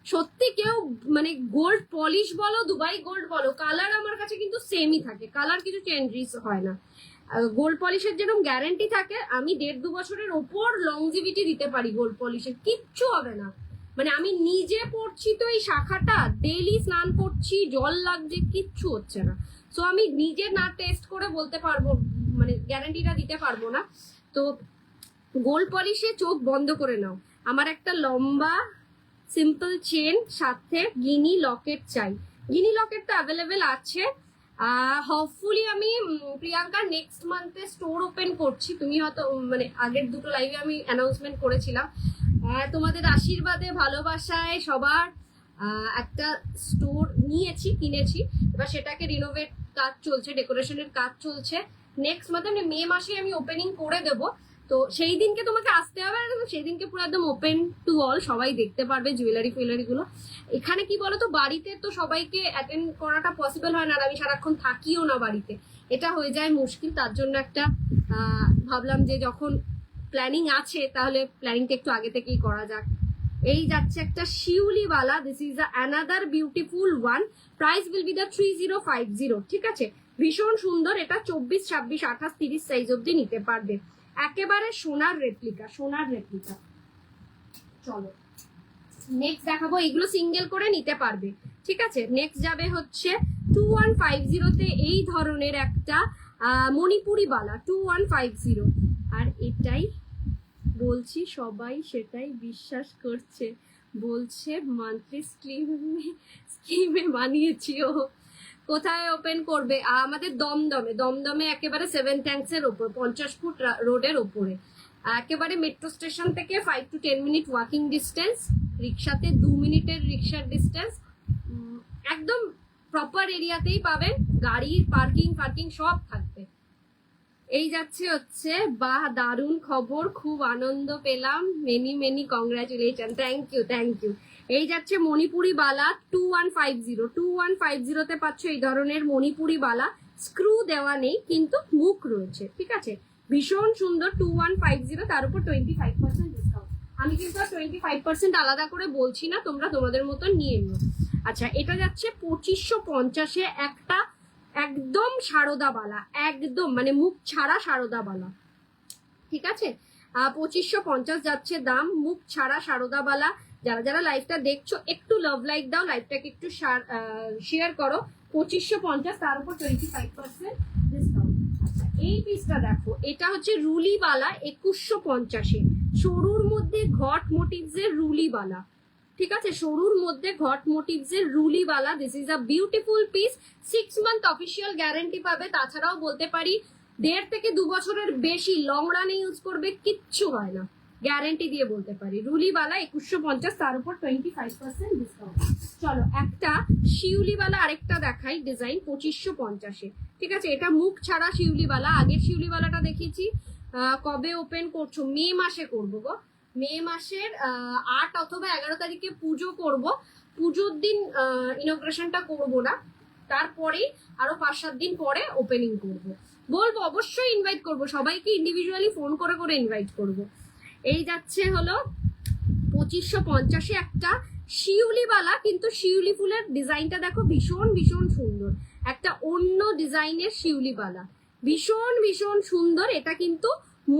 সত্যি কেউ মানে গোল্ড পলিশ বলো, দুবাই গোল্ড বলো, কালার আমার কাছে কিন্তু সেমই থাকে, কালার কিছু চেঞ্জেস হয় না। গোল্ড পলিশের যেরকম গ্যারেন্টি থাকে, আমি 1.5-2 বছরের ওপর লংজিভিটি দিতে পারি গোল্ড পলিশের, কিচ্ছু হবে না। মানে আমি নিজে পড়ছি তো এই শাখাটা, ডেইলি স্নান করছি, জল লাগছে, কিচ্ছু হচ্ছে না। সো আমি নিজে না টেস্ট করে বলতে পারবো, মানে গ্যারেন্টিটা দিতে পারবো না। তো গোল্ড পলিশে চোখ বন্ধ করে নাও। আমার একটা লম্বা সিম্পল চেন, সাথে গিনি লকেট চাই। গিনি লকেট তো অ্যাভেলেবেল আছে। হোপফুলি আমি প্রিয়াঙ্কা নেক্সট মান্থে স্টোর ওপেন করছি। তুমি হয়তো মানে আগের দুটো লাইভে আমি অ্যানাউন্সমেন্ট করেছিলাম। তোমাদের আশীর্বাদে ভালোবাসায় সবার একটা স্টোর কিনেছি। এবার সেটাকে রিনোভেট কাজ চলছে, ডেকোরেশনের কাজ চলছে। নেক্সট মান্থে মানে মে মাসে আমি ওপেনিং করে দেবো। তো সেই দিনকে তোমাকে আসতে হবে, সেই দিনকে পুরো একদম ওপেন টু অল, সবাই দেখতে পারবে জুয়েলারি ফুয়েলারি গুলো। এখানে কি বলতো, বাড়িতে তো সবাইকে অ্যাটেন্ড করাটা পসিবল হয় না, আর আমি সারাক্ষণ থাকিও না বাড়িতে, এটা হয়ে যায় মুশকিল। তার জন্য একটা ভাবলাম যে যখন প্ল্যানিং আছে তাহলে প্ল্যানিংটা একটু আগে থেকেই করা যাক। এই যাচ্ছে একটা শিউলিওয়ালা, this is another beautiful one. Price will be the 3050, ঠিক আছে? ভীষণ সুন্দর, এটা 24, 26, 28, 30 সাইজ অব্দি নিতে পারবে। একেবারে সোনার রেপ্লিকা, সোনার রেপ্লিকা। চলো নেক্সট দেখাবো, এগুলো সিঙ্গেল করে নিতে পারবে, ঠিক আছে। নেক্সট যাবে হচ্ছে 2150-তে এই ধরনের একটা মণিপুরি বালা 2150, আর এটাই বলছি সবাই সেটাই বিশ্বাস করছে, বলছে মান্থলি স্কিমে বানিয়েছি। ও কোথায় ওপেন করবে? আমাদের দমদমে একেবারে 7 ট্যাঙ্কসের ওপর, 50 ফুট রোডের ওপরে, একেবারে মেট্রো স্টেশন থেকে 5 to 10 মিনিট ওয়াকিং ডিস্টেন্স, রিক্সাতে 2 মিনিটের রিক্সার ডিস্টেন্স, একদম প্রপার এরিয়াতেই পাবেন, গাড়ির পার্কিং সব থাকবে। এই যাচ্ছে হচ্ছে, বাহ দারুণ খবর, খুব আনন্দ পেলাম, মেনি কংগ্রাচুলেশন, থ্যাংক ইউ। এই যাচ্ছে মণিপুরি বালা 2150, তে পাচ্ছ এই ধরনের মণিপুরি বালা, স্ক্রু দেওয়া নেই কিন্তু মুখ রয়েছে, ঠিক আছে, ভীষণ সুন্দর 2150, তার উপর 25% ডিসকাউন্ট। আমি কিন্তু 25% আলাদা করে বলছি না, তোমরা তোমাদের মতন নিয়ে নিও। আচ্ছা, এটা যাচ্ছে 2550-এ একটা একদম সারদা বালা, একদম মানে মুখ ছাড়া সারদা বালা, ঠিক আছে। 2550 যাচ্ছে দাম, মুখ ছাড়া সারদা বালা। যারা লাইভটা দেখছো একটু লাভ লাইক দাও, লাইভটাকে একটু শেয়ার করো। 2550, তার উপর 25% ডিসকাউন্ট। আচ্ছা, এই পিসটা দেখো, এটা হচ্ছে রুলি বালা 2150-এ, সরুর মধ্যে ঘট মোটিভস এর রুলি বালা, ঠিক আছে, সরুর মধ্যে ঘট মোটিভস এর Rulli Bala. This is a beautiful piece, 6 month official guarantee পাবে। তাছাড়াও বলতে পারি 1.5 থেকে 2 বছরের বেশি লং রানে ইউজ করবে, কিচ্ছু হয় না, গ্যারান্টি দিয়ে বলতে পারি। রুলি বালা 2150, তার উপর 25% ডিসকাউন্ট। চলো একটা শিউলি বালা আরেকটা দেখাই, ডিজাইন 2550-এ, ঠিক আছে। এটা মুখ ছাড়া শিউলি বালা, আগের শিউলি বালাটা দেখিয়েছি। কবে ওপেন করছো? মে মাসে করবো গো, মে মাসের 8 অথবা 11 তারিখে পুজো করব। পুজোর দিন ইনগ্রেশনটা করব না, তারপরেই আরো 5-7 দিন পরে ওপেনিং করব। বলবো, অবশ্যই ইনভাইট করব, সবাইকে ইন্ডিভিজুয়ালি ফোন করে ইনভাইট করব। এই যাচ্ছে হলো 2550-এ একটা শিউলি বালা, কিন্তু শিউলি ফুলের ডিজাইনটা দেখো ভীষণ সুন্দর, একটা অন্য ডিজাইনের শিউলি বালা, ভীষণ সুন্দর। এটা কিন্তু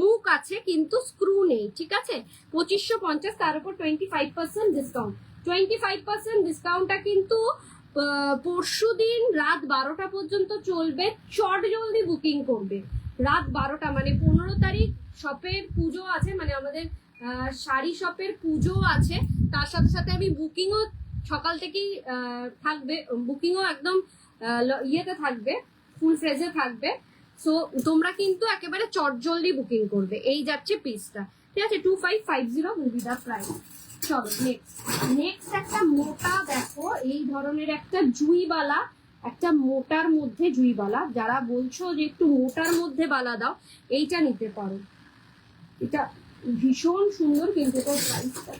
মুখ আছে কিন্তু স্ক্রু নেই, ঠিক আছে। 2550, তার উপর 25% ডিসকাউন্ট। 25% ডিসকাউন্টটা কিন্তু পরশু দিন রাত 12টা পর্যন্ত চলবে, চট জলদি বুকিং করবে। রাত 12টা মানে 15 তারিখ শপের পুজো আছে, মানে আমাদের শাড়ি শপের পুজো আছে, তার সাথে আমি বুকিংও সকাল থেকেই থাকবে, বুকিংও একদম ইয়েতে থাকবে, ফুল ফ্রেজে থাকবে। সো তোমরা কিন্তু একেবারে চটজলদি বুকিং করবে। এই যাচ্ছে পিসটা, ঠিক আছে, 2550 উইল বি দা প্রাইস। চলো নেক্সট একটা মোটা দেখো, এই ধরনের একটা জুইবালা, একটা মোটার মধ্যে জুইবালা। যারা বলছো যে একটু মোটার মধ্যে বালা দাও, এইটা নিতে পারো, এটা ভীষণ সুন্দর, কিন্তু এটার প্রাইসটা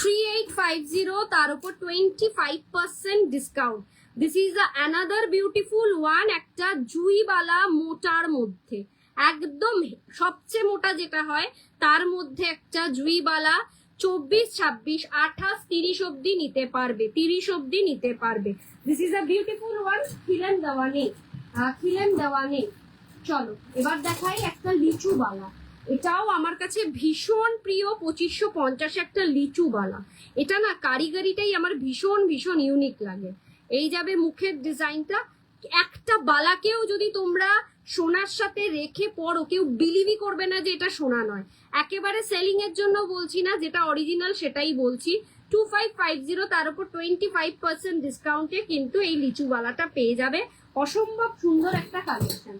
3850, তার উপর 25% discount. This is another beautiful one, একটা জুইবালা মোটার মধ্যে, একদম সবচেয়ে মোটা যেটা হয় তার মধ্যে একটা জুইবালা। 24, 26, 28, 30 অব্দি নিতে পারবে, 30 অব্দি নিতে পারবে। This is a beautiful one, খিলেন দেওয়া নেই। চলো এবার দেখাই একটা লিচু বালা, এটাও আমার কাছে ভীষণ প্রিয়। 2550 একটা লিচু বালা, এটা না কারিগরিটাই আমার ভীষণ ইউনিক লাগে। এই যাবে মুখের ডিজাইনটা, একটা বালাকেও যদি তোমরা সোনার সাথে রেখে পরো, কেউ বিলিভই করবে না যে এটা সোনা নয়। একেবারে সেলিং এর জন্য বলছি না, যেটা অরিজিনাল সেটাই বলছি। 2550, তার উপর 25% ডিসকাউন্টে কিন্তু এই লিচু বালাটা পেয়ে যাবে। অসম্ভব সুন্দর একটা কালেকশন,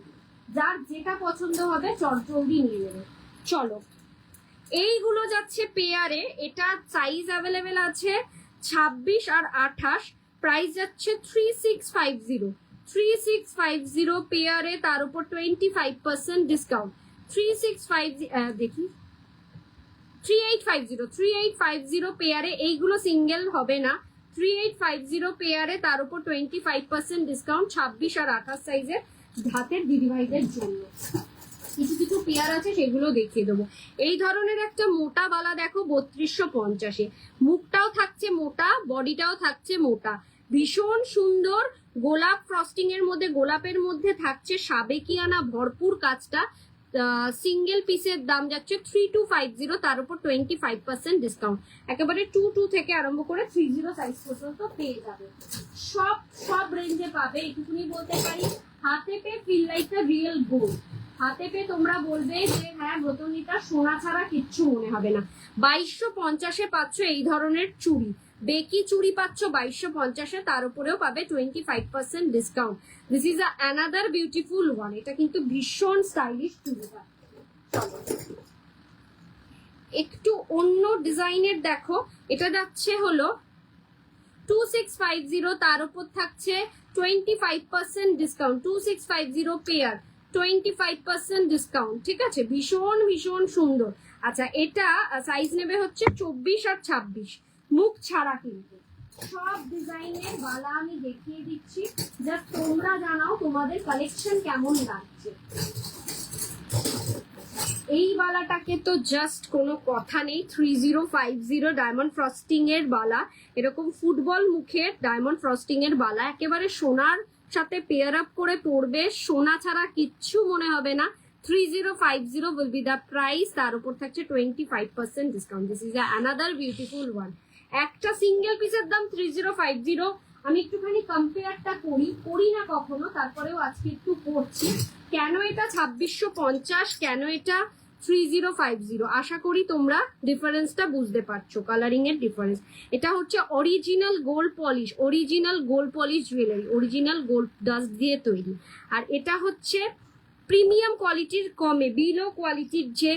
যার যেটা পছন্দ হবে চটজলদি নিয়ে নেবে। চলো এইগুলো যাচ্ছে পেয়ারে, এটা সাইজ অ্যাভেলেবেল আছে 26 আর 28, প্রাইস যাচ্ছে 3650 পেয়ারে, তার উপর 25% ডিসকাউন্ট। 3650 দেখি 3850 পেয়ারে, এইগুলো সিঙ্গেল হবে না। 3850 পেয়ারে, তার উপর 25% ডিসকাউন্ট, 26 আর 28 সাইজের হাতের দিদিভাইদের জন্য। কিছু পেয়ার আছে, সেগুলো দেখিয়ে দেবো। এই ধরনের একটা মোটা বালা দেখো 3250, মুখটাও থাকছে মোটা, বডিটাও থাকছে মোটা, ভীষণ সুন্দর। গোলাপ ফ্রস্টিং এর মধ্যে, গোলাপের মধ্যে থাকছে সাবেকিয়ানা ভরপুর কাজটা, সিঙ্গেল পিসের দাম যাচ্ছে 3250, তার উপর 25% ডিসকাউন্ট। একেবারে 22 থেকে আরম্ভ করে 30 সাইজ পর্যন্ত পেয়ে যাবে। সব রেঞ্জে পাবে, এটুকুনি বলতে পারি। হাতে পেয়ে feel like the real gold. হাতে পেয়ে তোমরা বলবে যে হ্যাঁ ব্রতনীটা সোনা ছাড়া কিচ্ছু মনে হবে না। 2250-এ পাচ্ছ এই ধরনের চুড়ি, বেকি চুড়ি পাচ্ছ 2250-এ, তার উপরেও পাবে 25% discount. This is another beautiful one. এটা কিন্তু ভীষণ স্টাইলিশ চুড়িটা। একটু অন্য ডিজাইনের দেখো, এটা যাচ্ছে হলো 2650, তার উপর থাকছে 25% ডিসকাউন্ট। 2650 pair, 25% discount. ঠিক আছে, ভীষণ ভীষণ সুন্দর। আচ্ছা, এটা সাইজ নেবে হচ্ছে 24 আর 26, মুখ ছাড়া। কিন্তু সব ডিজাইনের বালা আমি দেখিয়ে দিচ্ছি, জাস্ট তোমরা জানাও তোমাদের কালেকশন কেমন লাগছে। এই বালাটাকে তো জাস্ট কোনো কথা নেই, 3050 ডায়মন্ড ফ্রস্টিং এর বালা, এরকম ফুটবল মুখের ডায়মন্ড ফ্রস্টিং এর বালা, একেবারে সোনার সাথে পেয়ার আপ করে পড়বে, সোনা ছাড়া কিচ্ছু মনে হবে না। 3050 will be the price, তার উপর থাকছে 25% discount. This is another beautiful one. একটা সিঙ্গেল পিসের দাম 3050। আমি একটুখানি কম্পেয়ারটা করি না কখনো, তারপরেও আজকে একটু করছি। কেন এটা 2650, কেন এটা 3050, আশা করি তোমরা ডিফারেন্সটা বুঝতে পারছো, কালারিং এর ডিফারেন্স। এটা হচ্ছে original gold polish, original gold polish jewellery, original gold dust দিয়ে তৈরি। আর এটা হচ্ছে প্রিমিয়াম কোয়ালিটির কমে, বিলো কোয়ালিটির যে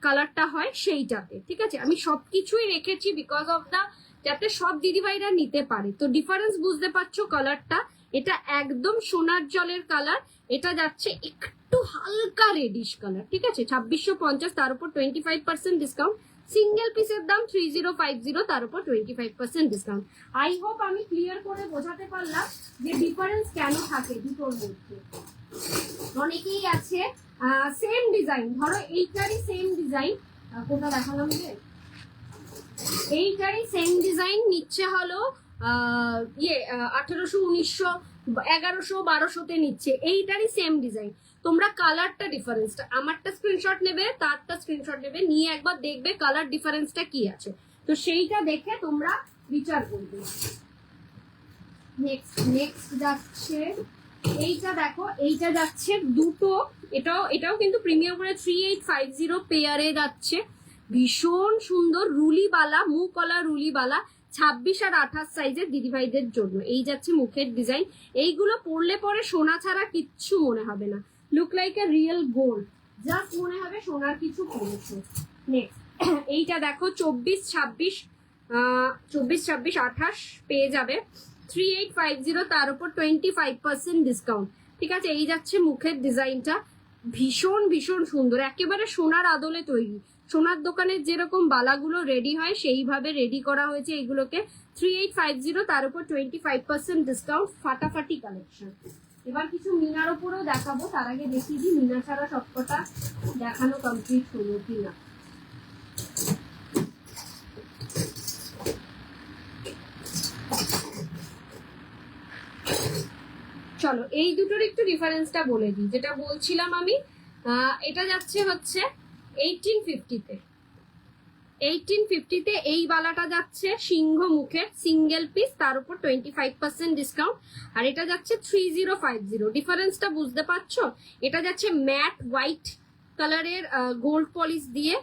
কালারটা হয় সেইটাতে। ঠিক আছে, আমি সবকিছুই রেখেছি বিকজ অফ দা, যাতে সব দিদিভাইরা নিতে পারে। তো ডিফারেন্স বুঝতে পারছো কালারটা। এটা একদম সোনার জলের কালার, এটা যাচ্ছে একটু হালকা রেডিশ কালার। ঠিক আছে, 2650, তার উপর 25% ডিসকাউন্ট। সিঙ্গেল পিসের দাম 3050, তার উপর 25% ডিসকাউন্ট। আই হোপ আমি ক্লিয়ার করে বোঝাতে পারলাম যে ডিফারেন্স কেন থাকে দুটোর মধ্যে। অনেকেই আছে সেম ডিজাইন, ধরো এইটারই সেম ডিজাইন, কোনটা দেখালাম যে এইটারই সেম ডিজাইন নিচ্ছে হলো 1800, 1900, 1100, 1200-তে নিচ্ছে। এইটারই সেম ডিজাইন, তোমরা কালারটা ডিফারেন্সটা, আমারটা স্ক্রিনশট নেবে, তারটা স্ক্রিনশট নেবে, নিয়ে একবার দেখবে কালার ডিফারেন্সটা কি আছে, তো সেইটা দেখে তোমরা বিচার করবে। নেক্সট যাচ্ছে এইটা, দেখো এইটা যাচ্ছে দুটো, এটাও কিন্তু প্রিমিয়াম করে 3850 পেয়ারে যাচ্ছে। ভীষণ সুন্দর রুলি বালা, মুখওয়ালা রুলি বালা, 26 আর 28 সাইজের দিদিভাইদের জন্য। এই যাচ্ছে মুখের ডিজাইন। এইগুলো পরলে পরে সোনা ছাড়া কিচ্ছু মনে হবে না, look like a real gold, just মনে হবে সোনার কিছু পরেছো। নেক্সট এইটা দেখো 24, 26, 28 পেয়ে যাবে 3850, তার উপর 25% ডিসকাউন্ট। ঠিক আছে, এই যাচ্ছে মুখের ডিজাইনটা, ভীষণ ভীষণ সুন্দর, একেবারে সোনার আদলে তৈরি। সোনার দোকানের যেরকম বালাগুলো রেডি হয় সেইভাবে রেডি করা হয়েছে এইগুলোকে। 3850, তার উপর 25% ডিসকাউন্ট। ফাটাফাটি কালেকশন। এবার কিছু মিনার উপরেও দেখাবো, তার আগে দেখিয়ে দিই মিনা ছাড়া সবকটা দেখানো কমপ্লিট হলো কিনা। চলো এই দুটোর একটু ডিফারেন্সটা বলে দিই, যেটা বলছিলাম আমি। এটা যাচ্ছে হচ্ছে 1850-তে, 1850-তে এই বালাটা যাচ্ছে সিংহ মুখের সিঙ্গেল পিস, তার উপর 25% ডিসকাউন্ট। আর এটা যাচ্ছে 3050। ডিফারেন্সটা বুঝতে পারছো? এটা যাচ্ছে ম্যাট হোয়াইট কালারের গোল্ড পলিশ দিয়ে,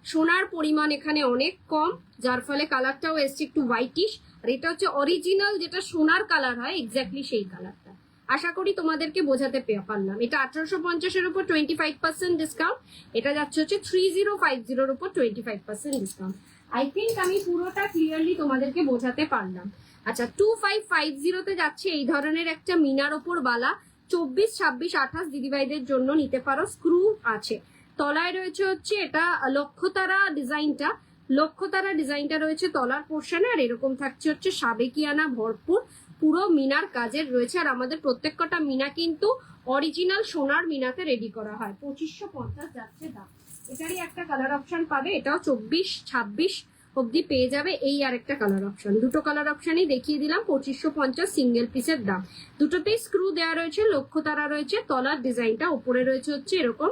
সোনার পরিমাণ এখানে অনেক কম, যার ফলে কালারটাও এসছে একটু হোয়াইটিশ। আর এটা হচ্ছে অরিজিনাল যেটা সোনার কালার হয়, এক্স্যাক্টলি সেই কালারটা। আশা করি তোমাদেরকে বোঝাতে পারলাম। এটা 1850-এর উপর 25% ডিসকাউন্ট। এটা যাচ্ছে হচ্ছে 3050-এর উপর 25% ডিসকাউন্ট। আই থিঙ্ক আমি পুরোটা ক্লিয়ারলি তোমাদেরকে বোঝাতে পারলাম। আচ্ছা, 2550-তে যাচ্ছে এই ধরনের একটা মিনার ওপর বালা, 24, 26, 28 দিদিভাইদের জন্য নিতে পারো। স্ক্রু আছে, তলায় রয়েছে হচ্ছে এটা লক্ষতারা ডিজাইনটা, লক্ষতারা ডিজাইনটা রয়েছে তলার পোর্শনে। আর এরকম থাকছে হচ্ছে সাবেকিয়ানা ভরপুর, পুরো মিনার কাজের রয়েছে। আর আমাদের প্রত্যেকটা মিনা কিন্তু অরিজিনাল সোনার মিনাতে রেডি করা হয়। 2550 যাচ্ছে দাম। এটারই একটা কালার অপশন পাবে, এটাও 24, 26, অবধি পেয়ে যাবে। এই আরেকটা কালার অপশন, দুটো কালার অপশনই দেখিয়ে দিলাম। 2550 সিঙ্গেল পিসের দাম। দুটোতেই স্ক্রু দেওয়া রয়েছে, লক্ষ্য তারা রয়েছে, তলার ডিজাইনটা উপরে রয়েছে হচ্ছে এরকম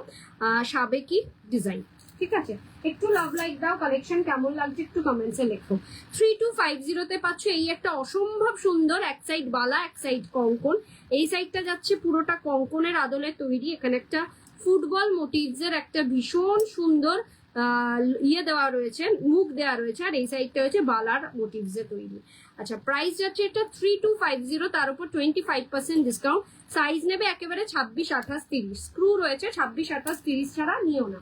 সাবেকি ডিজাইন। ঠিক আছে, একটু লাভ লাইক দাও, কালেকশন কেমন লাগছে একটু কমেন্টসে লেখো। 3250 পাচ্ছ এই একটা অসম্ভব সুন্দর, এক সাইড বালা এক সাইড কঙ্কন। এই সাইডটা যাচ্ছে পুরোটা কঙ্কনের আদলে তৈরি, এখানে একটা ফুটবল মোটিভস এর একটা ভীষণ সুন্দর দেওয়া রয়েছে, মুখ দেওয়া রয়েছে, আর এই সাইডটা হচ্ছে বালার মোটিভস এ তৈরি। আচ্ছা, প্রাইস যাচ্ছে এটা 3250, তার উপর 25% ডিসকাউন্ট। সাইজ নেবে একেবারে 26, 28, 30, স্ক্রু রয়েছে 26, 28, 30 ছাড়া নিও না।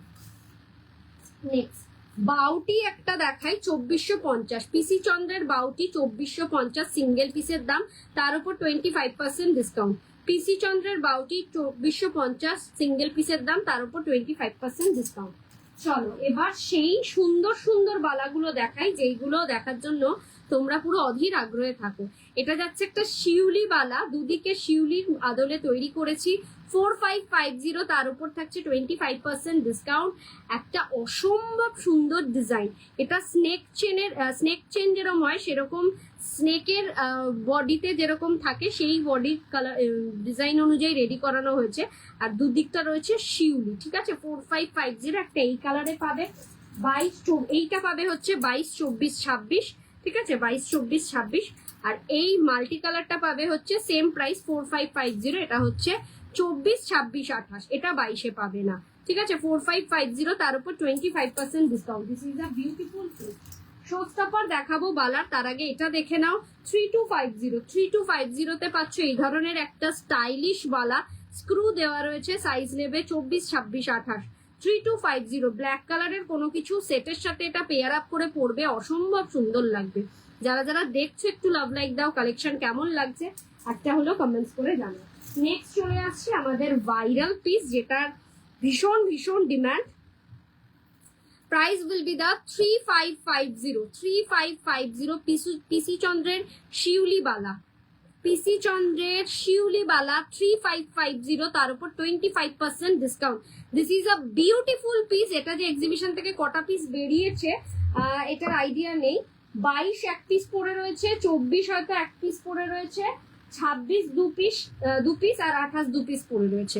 নেক্সট বাউটি একটা দেখাই, 2450, পিসি চন্দ্রের বাউটি 2450 সিঙ্গেল পিসের দাম, তার উপর 25% ডিসকাউন্ট। পিসি চন্দ্রের বাউটি 2450 সিঙ্গেল পিসের দাম, তার উপর 25% ডিসকাউন্ট। চলো এবার সেই সুন্দর সুন্দর বালাগুলো দেখাই, যেইগুলো দেখার জন্য তোমরা পুরো অধীর আগ্রহে থাকো। এটা যাচ্ছে একটা শিউলি বালা, দুদিকে শিউলির আদলে তৈরি করেছি, 4550, তার উপর থাকছে 25% ডিসকাউন্ট। একটা অসম্ভব সুন্দর ডিজাইন, এটা স্নেক চেন যেরকম হয় সেরকম, স্নেকের বডিতে যেরকম থাকে সেই বডির কালার ডিজাইন অনুযায়ী রেডি করানো হয়েছে, আর দুদিকটা রয়েছে শিউলি। ঠিক আছে, 4550 একটা এই কালারে পাবে। 22, এইটা পাবে হচ্ছে 22, 24, 26। ঠিক আছে, 22, 24, 26। আর এই মাল্টি কালারটা পাবে হচ্ছে সেম প্রাইস 4550, এটা হচ্ছে 24, 26, 28, এটা 22-এ পাবে না। ঠিক আছে, 4550, তার উপর 25% discount. This is a beautiful piece. Showstopper দেখাবো বালার, তার আগে এটা দেখে নাও। 3250 তে পাচ্ছ এই ধরনের একটা স্টাইলিশ বালা, স্ক্রু দেওয়া রয়েছে, সাইজ নেবে 24, 26, 28। 3250 ব্ল্যাক কালারের কোনো কিছু সেটের সাথে এটা পেয়ার আপ করে পরবে, অসম্ভব সুন্দর লাগবে। যারা যারা দেখছো একটু লাভ লাইক দাও, কালেকশন কেমন লাগছে একটা হলো কমেন্টস করে জানাও। নেক্সট চলে আসছে আমাদের ভাইরাল পিস, যেটার ভীষণ ভীষণ ডিমান্ড। প্রাইস উইল বি দা 3550 পিসি চন্দ্রের শিউলি বালা, পিসি চন্দ্রের শিউলি বালা 3550, তার উপর 25% discount. This is a beautiful piece. এটা যে এক্সিবিশন থেকে কটা পিস বেরিয়েছে এটার আইডিয়া নেই। 22 এক পিস পড়ে রয়েছে, 24 হয়তো এক পিস পড়ে রয়েছে, 26 দু পিস আর 28 দু পিস পড়ে রয়েছে।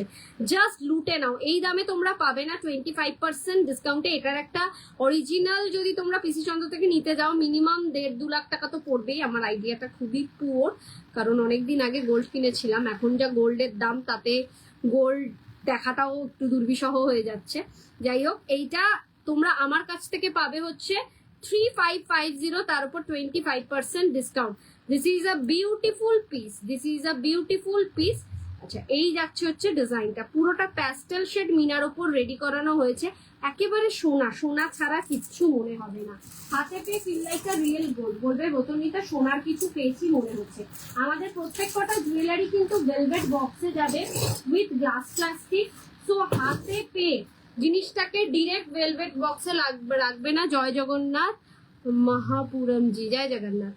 জাস্ট লুটে নাও, এই দামে তোমরা পাবে না 25% ডিসকাউন্টে। এটার একটা অরিজিনাল যদি তোমরা পিসি চন্দ্র থেকে নিতে যাও মিনিমাম 1.5-2 লাখ টাকা তো পড়বেই। আমার আইডিয়াটা খুবই পুয়োর, কারণ অনেকদিন আগে গোল্ড কিনেছিলাম, এখন যা গোল্ডের দাম তাতে গোল্ড দেখাটাও একটু দুর্বিষহ হয়ে যাচ্ছে। যাই হোক, এইটা তোমরা আমার কাছ থেকে পাবে হচ্ছে 3550, তার উপর 25% discount. This is a beautiful piece, this is a beautiful piece. আচ্ছা, এই যাচ্ছে হচ্ছে ডিজাইনটা, পুরোটা প্যাস্টেল শেড মিনার ওপর রেডি করানো হয়েছে, একেবারে সোনা, সোনা ছাড়া কিচ্ছু মনে হবে না। হাতে পেয়ে feel like a real gold, বলবে বোতলটা সোনার কিছু পেয়েছি মনে হচ্ছে। আমাদের প্রত্যেক কটা জুয়েলারি কিন্তু ভেলভেট বক্সে যাবে উইথ গ্লাস প্লাস্টিক, সো হাতে পেয়ে জিনিসটাকে ডিরেক্ট ভেলভেট বক্সে রাখবে না। জয় জগন্নাথ মহাপুরম জি, জয় জগন্নাথ।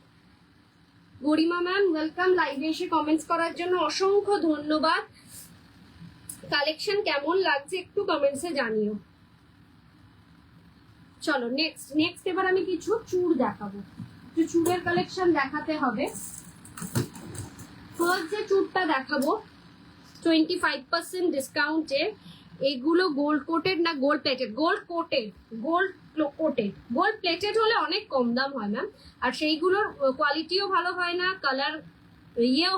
গরিমা ম্যাম ওয়েলকাম লাইভে এসে কমেন্টস করার জন্য অসংখ্য ধন্যবাদ। কালেকশন কেমন লাগছে একটু কমেন্টসে জানিও। চলো নেক্সট এবার আমি কিছু চুড় দেখাবো, চুড়ের কালেকশন দেখাতে হবে। ফার্স্ট যে চুড়টা দেখাবো 25% ডিসকাউন্টে, এগুলো গোল্ড কোটেড না gold plated? Gold coated, gold plated হলে অনেক কম দাম হয় ম্যাম, আর সেইগুলোর কোয়ালিটিও ভালো হয় না, কালার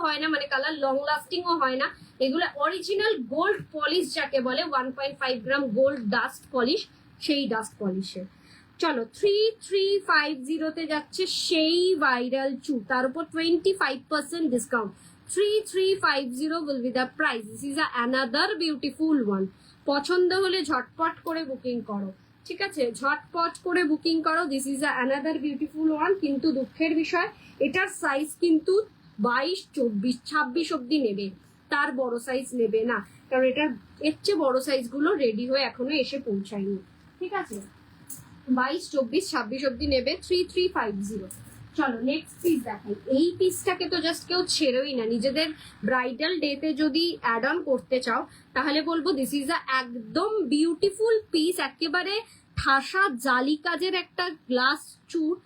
হয় না, মানে কালার লং লাস্টিংও হয় না। এগুলো অরিজিনাল গোল্ড পলিশ যাকে বলে, 1.5 গ্রাম গোল্ড ডাস্ট পলিশ, সেই ডাস্ট পলিশের। চলো 3350 তে যাচ্ছে সেই ভাইরাল চুড়, তার উপর 25% discount. 3350 will be the price. This is another beautiful one. পছন্দ হলে ঝটপট করে বুকিং করো, ঠিক আছে, ঝটপট করে বুকিং করো। This is another beautiful one, কিন্তু দুঃখের বিষয় এটার সাইজ কিন্তু 22, 24, 26 অব্দি নেবে, তার বড় সাইজ নেবে না, কারণ এটার এর চেয়ে বড় সাইজ গুলো রেডি হয়ে এখনো এসে পৌঁছায়নি। ঠিক আছে, 22, 24, 26 অব্দি নেবে 3350। চলো নেক্সট পিস দেখাই। এই পিসটাকে তো জাস্ট কেউ ছেড়েই না, নিজেদের ব্রাইডাল ডেতে যদি অ্যাড অন করতে চাও তাহলে বলবো দিস ইজ আ একদম বিউটিফুল পিস, একেবারে ঠাসা জালি কাজের একটা গ্লাস চুড়,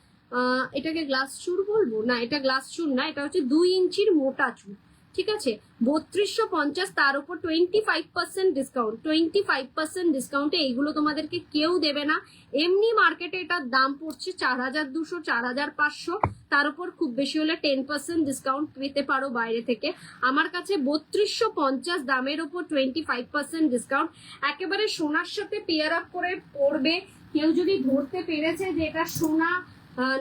এটাকে গ্লাস চুর বলবো না, এটা গ্লাস চুর না, এটা হচ্ছে 2 ইঞ্চির মোটা চুর, ঠিক আছে। 3250, তার উপর 25% ডিসকাউন্ট, 25% ডিসকাউন্টে এইগুলো তোমাদেরকে কেউ দেবে না। এমনি মার্কেটে এটার দাম পড়ছে 4200, 4500, তার উপর খুব বেশি হলে 10% ডিসকাউন্ট পেতে পারো বাইরে থেকে। আমার কাছে 3250 দামের উপর 25% ডিসকাউন্ট, একেবারে সোনার সাথে পেয়ার আপ করে পড়বে। কেউ যদি ধরতে পেরেছে যে এটা সোনা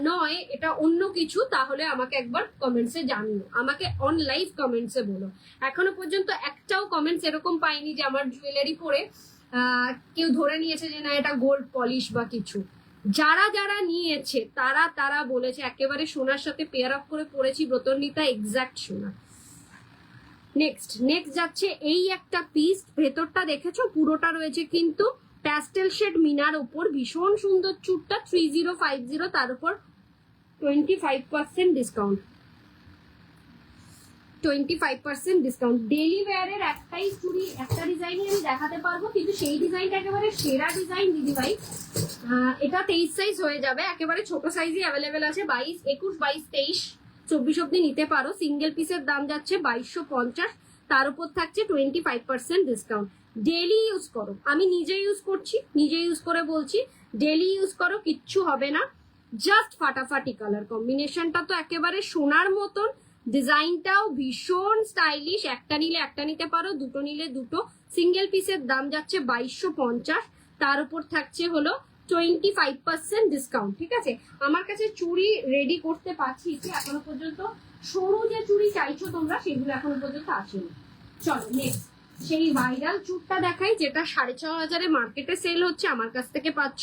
নয়, এটা অন্য কিছু, তাহলে আমাকে একবার কমেন্টসে জানিও, আমাকে অন লাইভ কমেন্টসে বলো। এখনো পর্যন্ত একটাও কমেন্টস এরকম পাইনি যে আমার জুয়েলারি পরে কেউ ধরে নিয়েছে যে না এটা গোল্ড পলিশ বা কিছু। যারা যারা নিয়েছে তারা তারা বলেছে একেবারে সোনার সাথে পেয়ার আপ করে পড়েছি, ব্রতর্ণিতা এক্সাক্ট সোনা। নেক্সট যাচ্ছে এই একটা পিস, ভেতরটা দেখেছো পুরোটা রয়েছে কিন্তু প্যাস্টেল শেড মিনার উপর, ভীষণ সুন্দর চুটটা, 3050, তার উপর 25% ডিসকাউন্ট, 25% ডিসকাউন্ট। ডেইলি ওয়্যারের একটাই চুড়ি, একটা ডিজাইনই আমি দেখাতে পারবো, কিন্তু সেই ডিজাইনটা একেবারে সেরা ডিজাইন দিদি ভাই। এটা 23 সাইজ হয়ে যাবে, একেবারে ছোট সাইজই অ্যাভেলেবেল আছে, 22, 21, 22, 23, 24 অব্দি নিতে পারো। সিঙ্গেল পিসের দাম যাচ্ছে 2250, তার উপর থাকছে 25% ডিসকাউন্ট। ডেলি ইউজ করো, আমি নিজে ইউজ করছি, নিজে ইউজ করে বলছি, ডেলি ইউজ করো, কিচ্ছু হবে না, জাস্ট ফাটাফাটি কালার কম্বিনেশনটা তো একেবারে সোনার মতন, ডিজাইনটাও ভীষণ স্টাইলিশ, একটা নিলে একটা নিতে পারো, দুটো নিলে দুটো। সিঙ্গেল পিসের দাম যাচ্ছে 2250, তার উপর থাকছে হলো 25% ডিসকাউন্ট, ঠিক আছে। আমার কাছে চুড়ি রেডি করতে পারছি এখনো পর্যন্ত, সরু যে চুড়ি চাইছো তোমরা সেগুলো এখনো পর্যন্ত আসেনি। চলো নেক্সট সেই ভাইরাল চুড়টা দেখাই, যেটা 6500 মার্কেটে সেল হচ্ছে, আমার কাছ থেকে পাচ্ছ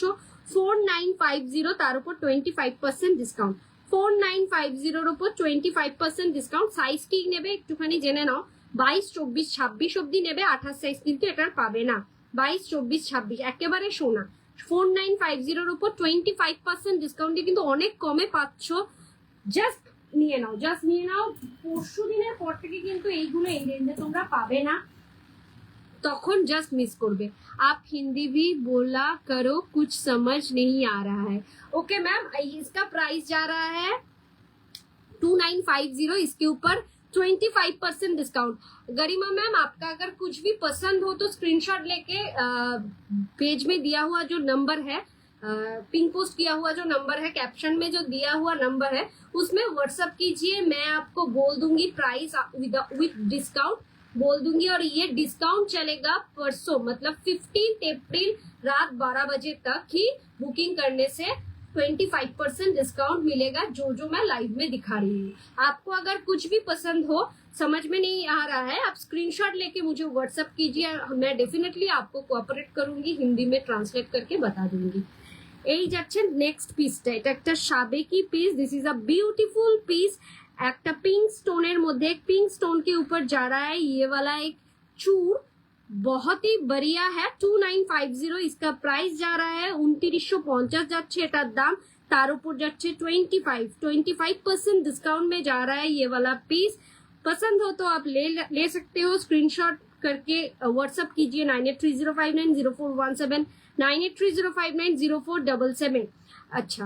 4950, তার উপর 25% ডিসকাউন্ট। 4950 উপর 25% ডিসকাউন্ট। সাইজ কি নেবে একটুখানি জেনে নাও, 22, 24, 26 অব্দি নেবে, 28 সাইজ কিন্তু এটার পাবে না, 22, 24, 26 একেবারে সোনা। 4950 উপর 25% ডিসকাউন্টে কিন্তু অনেক কমে পাচ্ছ, জাস্ট নিয়ে নাও, জাস্ট নিয়ে নাও। পরশু দিনের পর থেকে কিন্তু এইগুলো এই রেঞ্জে তোমরা পাবে না, তখন জাস্ট মিস করবে। आप हिंदी भी बोला करो, कुछ समझ नहीं आ रहा है। ओके मैम, इसका प्राइस जा रहा है 2950, इसके ऊपर 25% डिस्काउंट। गरिमा मैम आपका अगर कुछ भी पसंद हो तो स्क्रीनशॉट लेके पेज में दिया हुआ जो नंबर है, पिन पोस्ट किया हुआ जो नंबर है, कैप्शन में जो दिया हुआ नंबर है उसमें व्हाट्सअप कीजिए, मैं आपको बोल दूंगी प्राइस विद डिस्काउंट बोल दूंगी। और ये डिस्काउंट चलेगा परसों, मतलब 15 अप्रैल रात 12 बजे तक ही बुकिंग करने से 25% डिस्काउंट मिलेगा, जो मैं लाइव में दिखा रही हूँ। आपको अगर कुछ भी पसंद हो, समझ में नहीं आ रहा है, आप स्क्रीनशॉट लेके मुझे व्हाट्सअप कीजिए, मैं डेफिनेटली आपको कोऑपरेट करूंगी, हिंदी में ट्रांसलेट करके बता दूंगी। এই যাচ্ছে নেক্সট পিসটা, এটা একটা সাবেকি piece, this is a beautiful piece, একটা पिंक स्टोনের মধ্যে, पिंक स्टोन के ऊपर जा रहा है ये वाला एक चूर, बहुत ही बढ़िया है। 2950 इसका प्राइस जा रहा है, 2950 যাচ্ছে এটার দাম, তার উপর যাচ্ছে 25% डिस्काउंट में जा रहा है ये वाला पीस। पसंद हो तो आप ले सकते हो, स्क्रीनशॉट करके व्हाट्सएप कीजिए 9830590417, 9830590477। अच्छा,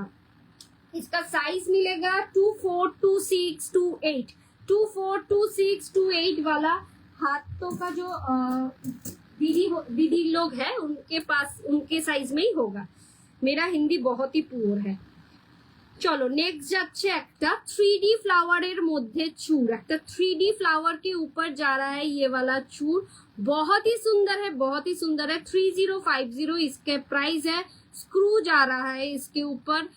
इसका साइज मिलेगा 24, 26, 28, 24, 26, 28 वाला। हाथों का जो दीदी लोग है उनके पास उनके साइज में ही होगा, मेरा हिंदी बहुत ही पुअर है। चलो नेक्स्ट যাচ্ছে একটা 3D फ्लावर मध्य चूर, একটা 3D फ्लावर के ऊपर जा रहा है ये वाला चूर, बहुत ही सुंदर है, बहुत ही सुंदर है। 3050 इसके प्राइस है, स्क्रू जा रहा है इसके ऊपर,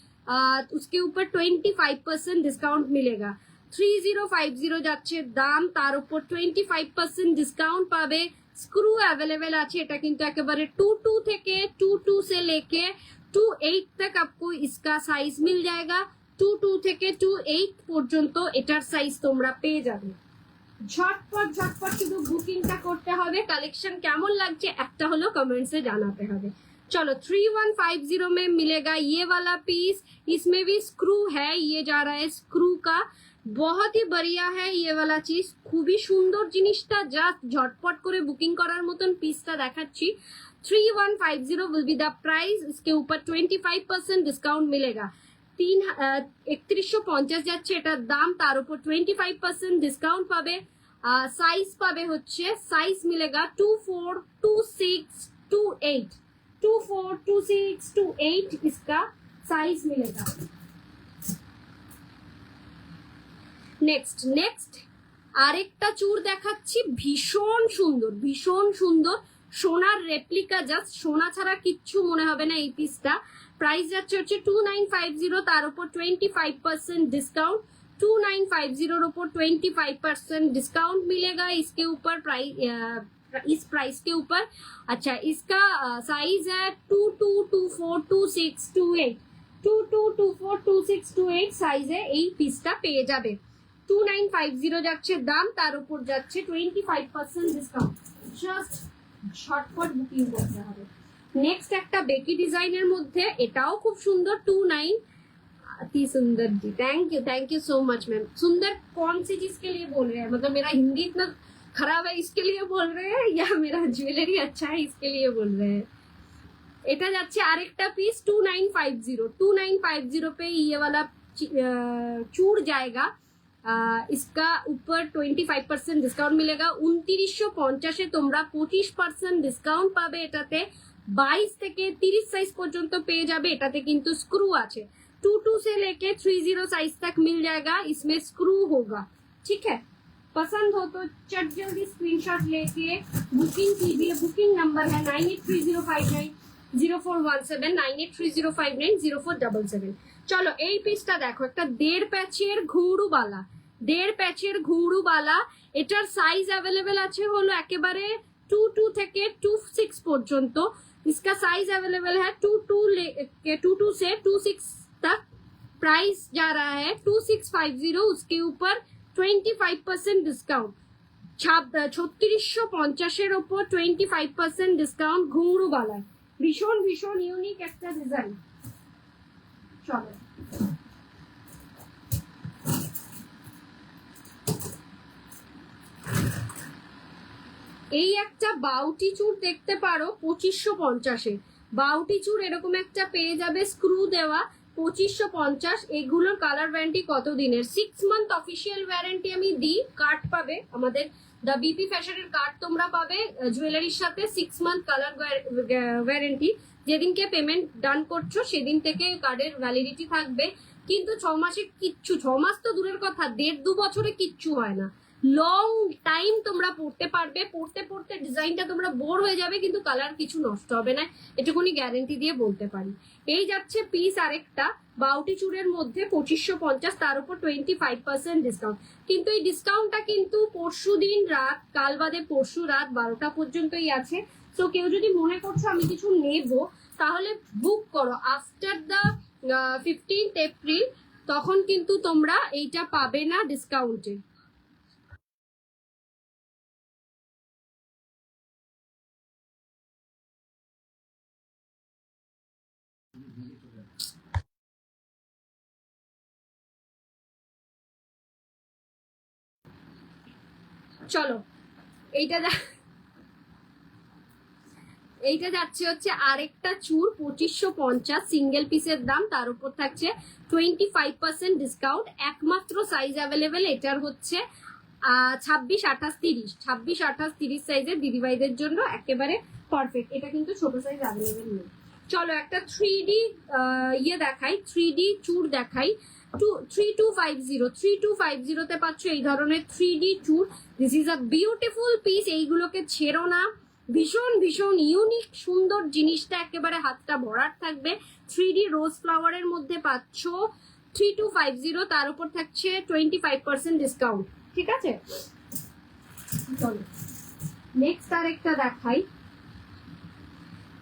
उसके ऊपर 25% डिस्काउंट मिलेगा। 3050 যাচ্ছে দাম, তার উপর 25% ডিসকাউন্ট পাবে। স্ক্রু অ্যাভেলেবেল আছে, এটা কিন্তু একেবারে 22 থেকে 22 से लेके 28 तक आपको इसका साइज मिल जाएगा। 22 থেকে 28 পর্যন্ত এটার সাইজ তোমরা পেয়ে যাবে। ঝটপট শুধু বুকিংটা করতে হবে। কালেকশন কেমন লাগছে একটা হলো কমেন্টসে জানাতে হবে। चलो 3150 में मिलेगा ये वाला पीस, इसमें भी स्क्रू है, ये जा रहा है स्क्रू का, बहुत ही बढ़िया है ये वाला चीज, খুবই সুন্দর জিনিসটা, জাস্ট ঝটপট করে বুকিং করার মতন পিসটা দেখাচ্ছি। 3150 will be the price, इसके ऊपर 25% डिस्काउंट मिलेगा। 3150 যাচ্ছে এটার দাম, তার উপর 25% ডিসকাউন্ট পাবে। সাইজ পাবে হচ্ছে, সাইজ মিলেগা 24, 26, 28, 24, 26, 28 इसका साइज मिलेगा। নেক্সট আরেকটা চূড় দেখাচ্ছি, ভীষণ সুন্দর, ভীষণ সুন্দর সোনার রেপ্লিকা, জাস্ট সোনা ছাড়া কিচ্ছু মনে হবে না এই পিসটা। প্রাইস যাচ্ছে হচ্ছে 2950, তার উপর 25% डिस्काउंट। 2950 ऊपर 25% डिस्काउंट मिलेगा इसके ऊपर, प्राइस इस प्राइस के ऊपर। अच्छा, इसका साइज है 2224, 26, 28, 2224, 26, 28 साइज है। এই পিসটা পেয়ে যাবে। 2950 যাচ্ছে দাম, তার উপর যাচ্ছে 25% ডিসকাউন্ট। জাস্ট শর্টকাট বুকিং করতে হবে। নেক্সট একটা বেকি ডিজাইনের মধ্যে, এটাও খুব সুন্দর। 29 अति सुंदर जी, thank you so much ma'am. सुंदर कौन सी चीज के लिए बोल रहे हैं, मतलब मेरा हिंदी इतना खराब है इसके लिए बोल रहे हैं या मेरा ज्वेलरी अच्छा है इसके लिए बोल रहे हैं? এটা যাচ্ছে আরেকটা পিস 2950। 2950 पे ये वाला चूड़ जाएगा। इसका ऊपर 25% डिस्काउंट मिलेगा। 2950 তোমরা 25% ডিসকাউন্ট পাবে এটাতে। 22 থেকে 30 সাইজ পর্যন্ত পেয়ে যাবে। এটাতে কিন্তু স্ক্রু আছে। 22 से लेके 30 साइज तक मिल जाएगा, इसमें स्क्रू होगा। ठीक है, पसंद हो तो चट जल्दी स्क्रीनशॉट लेके बुकिंग कीजिए। बुकिंग नंबर है 9830590417, 9830590477। চলো এই পিসটা দেখো, একটা 1.5 প্যাচের ঘুংরুবালা, 1.5 প্যাচের ঘুংরুবালা। এটার সাইজ অ্যাভেলেবেল আছে হলো একেবারে 22 থেকে 26 পর্যন্ত। इसका साइज अवेलेबल है 22 से 26 तक। प्राइस जा रहा है 2650, उसके ऊपर 25% डिस्काउंट। 3650 ऊपर 25% डिस्काउंट घुंगरू वाला। भीषण भीषण यूनिक एक डिजाइन। चलो এই একটা বাউটি চূড় দেখতে পারো 2550। বাউটি চূড় এরকম একটা পেয়ে যাবে, স্ক্রু দেওয়া, 2550। এগুলোর কালার ওয়ারেন্টি কত দিনের? 6 মান্থ অফিসিয়াল ওয়ারেন্টি আমি দিই। কার্ড পাবে আমাদের দ্য বিপি ফ্যাশনের কার্ড তোমরা পাবে জুয়েলারির সাথে। 6 মান্থ কালার ওয়ারেন্টি। যেদিনকে পেমেন্ট ডান করছো সেদিন থেকে কার্ডের ভ্যালিডিটি থাকবে। কিন্তু 6 মাসে কিচ্ছু, 6 মাস তো দূরের কথা, 1.5-2 বছরে কিচ্ছু হয় না। লং টাইম তোমরা পড়তে পারবে। পড়তে পড়তে ডিজাইনটা তোমরা বোর হয়ে যাবে, কিন্তু কালার কিছু নষ্ট হবে না, এটুকুনি গ্যারেন্টি দিয়ে বলতে পারি। এই যাচ্ছে পিস আরেকটা বাউটি চূড়ের মধ্যে 2550, তার উপর 25% ডিসকাউন্ট। কিন্তু এই ডিসকাউন্টটা কিন্তু পরশু দিন রাত, কাল বাদে পরশু রাত 12টা পর্যন্তই আছে। তো কেউ যদি মনে করছো আমি কিছু নেব, তাহলে বুক করো আফটার দ্য 15th এপ্রিল, তখন কিন্তু তোমরা এইটা পাবে না ডিসকাউন্টে। চলো এইটা যাচ্ছে হচ্ছে আরেকটা চূড় 2550 সিঙ্গেল পিসের দাম, তার উপর থাকছে 25% ডিসকাউন্ট। একমাত্র সাইজ অ্যাভেলেবেল এটার হচ্ছে 26, 28, 30। 26, 28, 30 সাইজের দিদিভাইদের জন্য একেবারে পারফেক্ট। এটা কিন্তু ছোট সাইজ অ্যাভেলেবেল নেই। চলো একটা 3D ইয়ে দেখাই, 3D চূড় দেখাই। 3250 তে পাচ্ছ এই ধরনের 3D চূড়। This is a beautiful piece. এইগুলোকে ছেড়ো না, ভীষণ ভীষণ ইউনিক সুন্দর জিনিসটা একেবারে হাতটা ভরাট থাকবে। 3D রোজ ফ্লাওয়ারের মধ্যে পাচ্ছ 3250, তার উপর থাকছে 25% ডিসকাউন্ট। ঠিক আছে, চলো নেক্সট আরেকটা দেখাই।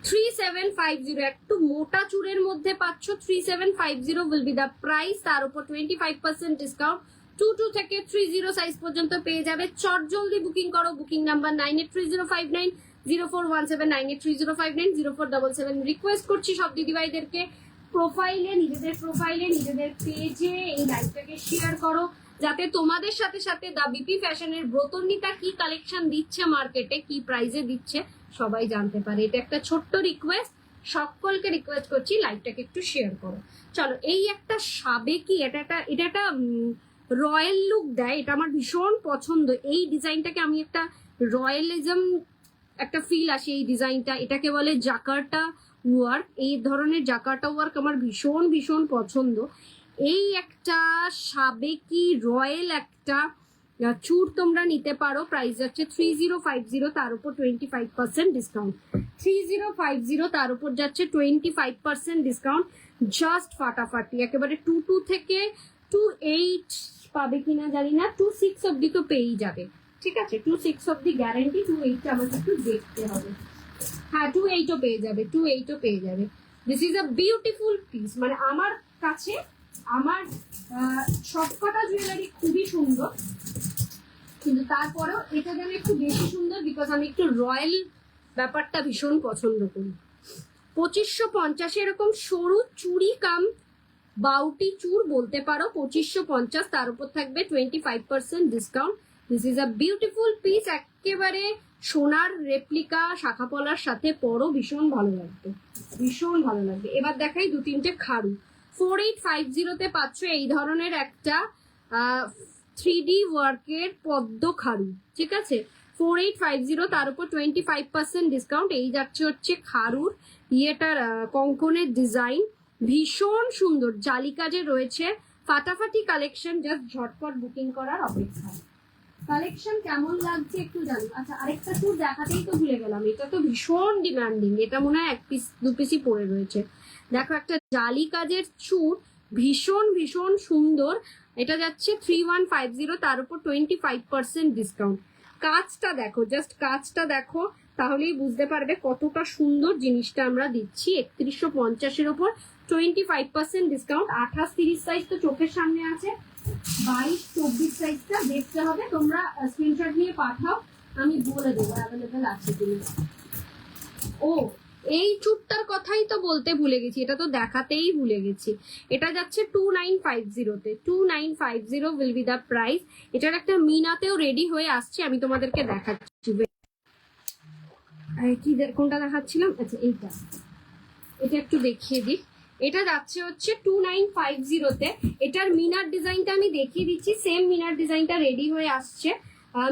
3750, একটু মোটা চূড়ের মধ্যে পাচ্ছ 3750 will be the price, তার উপর 25% ডিসকাউন্ট। 22 থেকে 30 সাইজ পর্যন্ত পেয়ে যাবে। চট জলদি বুকিং করো। Booking number 9830590417, 9830590477। রিকোয়েস্ট করছি সব দিদিভাইদেরকে প্রোফাইলে, নিজেদের পেজে এই লাইভটাকে শেয়ার করো, যাতে তোমাদের সাথে সাথে দা বিপি ফ্যাশনের ব্রতন্বিতা কি কালেকশন দিচ্ছে মার্কেটে, কি প্রাইসে দিচ্ছে সবাই জানতে পারে। এটা একটা ছোট্ট রিকোয়েস্ট। সকলকে রিকোয়েস্ট করছি লাইভটাকে একটু শেয়ার করো। চলো, এই একটা সাবেকি, এটা একটা রয়্যাল লুক দেয়, এটা আমার ভীষণ পছন্দ। এই ডিজাইনটাকে আমি একটা রয়্যালিজম একটা ফিল আসে এই ডিজাইনটা, এটাকে বলে জাকার্টা ওয়ার্ক। এই ধরনের জাকার্টা ওয়ার্ক আমার ভীষণ ভীষণ পছন্দ। এই একটা সাবেকি রয়্যাল একটা চুর তোমরা নিতে পারো, প্রাইস যাচ্ছে 3050, তার উপর 25% ডিসকাউন্ট। 3050 তার উপর যাচ্ছে 25% ডিসকাউন্ট। জাস্ট ফাটাফাটি, একেবারে 22 থেকে 28 পাবে কিনা জানি না, 26 অব্দি তো পেয়েই যাবে। ঠিক আছে, 26 অব্দি গ্যারেন্টি, 28 আমাকে একটু দেখতে হবে। হ্যাঁ, 28ও পেয়ে যাবে, 28ও পেয়ে যাবে। This is a beautiful piece. মানে আমার কাছে আমার সবকটা জুয়েলারি খুবই সুন্দর, কিন্তু তারপরেও এটা যেন একটু বেশি সুন্দর, বিকজ আমি একটু রয়্যাল ব্যাপারটা ভীষণ পছন্দ করি। 2550 এরকম সরু চুড়ি কাম বাউটি চুর বলতে পারো, 2550, তার উপর থাকবে 25% discount. This is a beautiful piece, একেবারে সোনার রেপ্লিকা শাখা পলার সাথে পরো, ভীষণ ভালো লাগবে, ভীষণ ভালো লাগবে। এবার দেখাই 2-3টে খাড়ু। 4850-তে পাচ্ছ এই ধরনের একটা 3D ওয়ার্কের পদ্ম খাড়ু। ঠিক আছে, 4850, তার উপর 25% ডিসকাউন্ট। এই যাচ্ছে হচ্ছে খাড়ুর ইয়েটার কঙ্কনের ডিজাইন, ভীষণ সুন্দর জালি কাজে রয়েছে, ফাটাফাটি কালেকশন, জাস্ট ঝটপট বুকিং করার অপেক্ষা। কালেকশন কেমন লাগছে একটু জানি। আচ্ছা, আরেকটা চুর দেখাতেই তো ভুলে গেলাম, এটা তো ভীষণ ডিমান্ডিং, এটা মনে হয় 1-2 পিসই পড়ে রয়েছে। দেখো, একটা জালি কাজের চুর, ভীষণ ভীষণ সুন্দর। এটা যাচ্ছে 3150, তার উপর 25% ডিসকাউন্ট। কাজটা দেখো, জাস্ট কাজটা দেখো, তাহলেই বুঝতে পারবে কতটা সুন্দর জিনিসটা আমরা দিচ্ছি। 3150-এর উপর 25% ডিসকাউন্ট। 28-30 সাইজ তো চোখের সামনে আছে, 22-24 সাইজটা দেখতে হবে। তোমরা স্ক্রিনশট নিয়ে পাঠাও, আমি বলে দেবো অ্যাভেলেবেল আছে কিনা। ও, এই চুটটার কথাই তো বলতে ভুলে গেছি, এটা তো দেখাতেই ভুলে গেছি। এটা যাচ্ছে 2950-তে, 2950 উইল বি দ্য প্রাইস। এটার একটা মিনাতেও রেডি হয়ে আসছে, আমি তোমাদেরকে দেখাচ্ছি। কি কোনটা দেখাচ্ছিলাম? আচ্ছা, এটা একটু দেখিয়ে দিই। এটা যাচ্ছে হচ্ছে 2950-তে। এটার মিনার ডিজাইনটা আমি দেখিয়ে দিচ্ছি, সেম মিনার ডিজাইনটা রেডি হয়ে আসছে।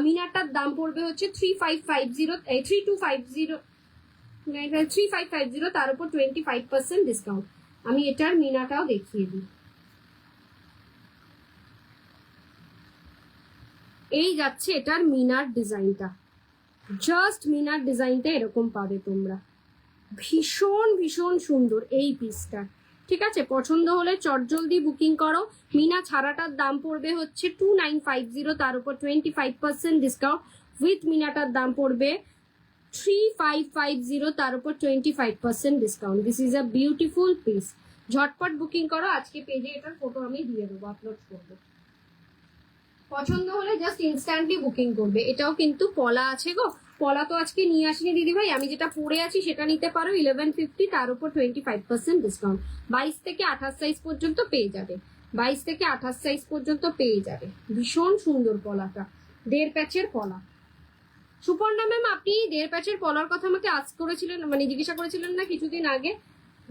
মিনারটার দাম পড়বে হচ্ছে 3550, তার উপর 25% ডিসকাউন্ট। আমি এটার মিনাটাও দেখিয়ে দিই। এই যাচ্ছে এটার মিনার ডিজাইনটা, জাস্ট মিনার ডিজাইনটা এরকম পাবে তোমরা, ভীষণ ভীষণ সুন্দর এই পিসটা। ঠিক আছে, পছন্দ হলে চটজলদি বুকিং করো। মিনা ছাড়াটার দাম পড়বে হচ্ছে 2950, তার উপর 25% ডিসকাউন্ট। উইথ মিনাটার দাম পড়বে 3550, তার উপর 25% discount. This is a beautiful piece, ঝটপট বুকিং করো। আজকে পেজে এটার ফটো আমি দিয়ে দেবো, আপলোড করবো। পছন্দ হলে জাস্ট ইনস্ট্যান্টলি বুকিং করবে। এটাও কিন্তু পলা আছে গো, পলা তো আজকে নিয়ে আসিনি দিদিভাই, আমি যেটা পরে আছি সেটা নিতে পারো 1150, তার উপর 25% ডিসকাউন্ট। 22 থেকে 28 সাইজ পর্যন্ত পেয়ে যাবে, 22 থেকে 28 সাইজ পর্যন্ত পেয়ে যাবে। ভীষণ সুন্দর পলাটা, 1.5 প্যাচের পলা। সুপর্ণা ম্যাম, আপনি 1.5 প্যাচের পলার কথা আমাকে আজ করেছিলেন, মানে জিজ্ঞাসা করেছিলেন না কিছুদিন আগে?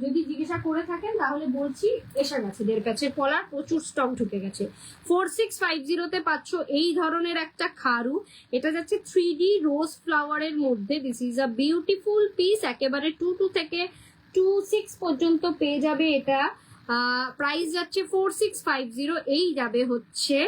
যদি জিজ্ঞাসা করে থাকেন তাহলে বলছি এসে গেছে 1.5 প্যাচের পলার, প্রচুর স্টক ঢুকে গেছে। 4650-তে পাচ্ছ এই ধরনের একটা খাড়ু। এটা যাচ্ছে 3D রোজ ফ্লাওয়ারের মধ্যে। This is a beautiful piece, একেবারে 22 থেকে 26 পর্যন্ত পেয়ে যাবে এটা। প্রাইস যাচ্ছে 4650। এই যাবে হচ্ছে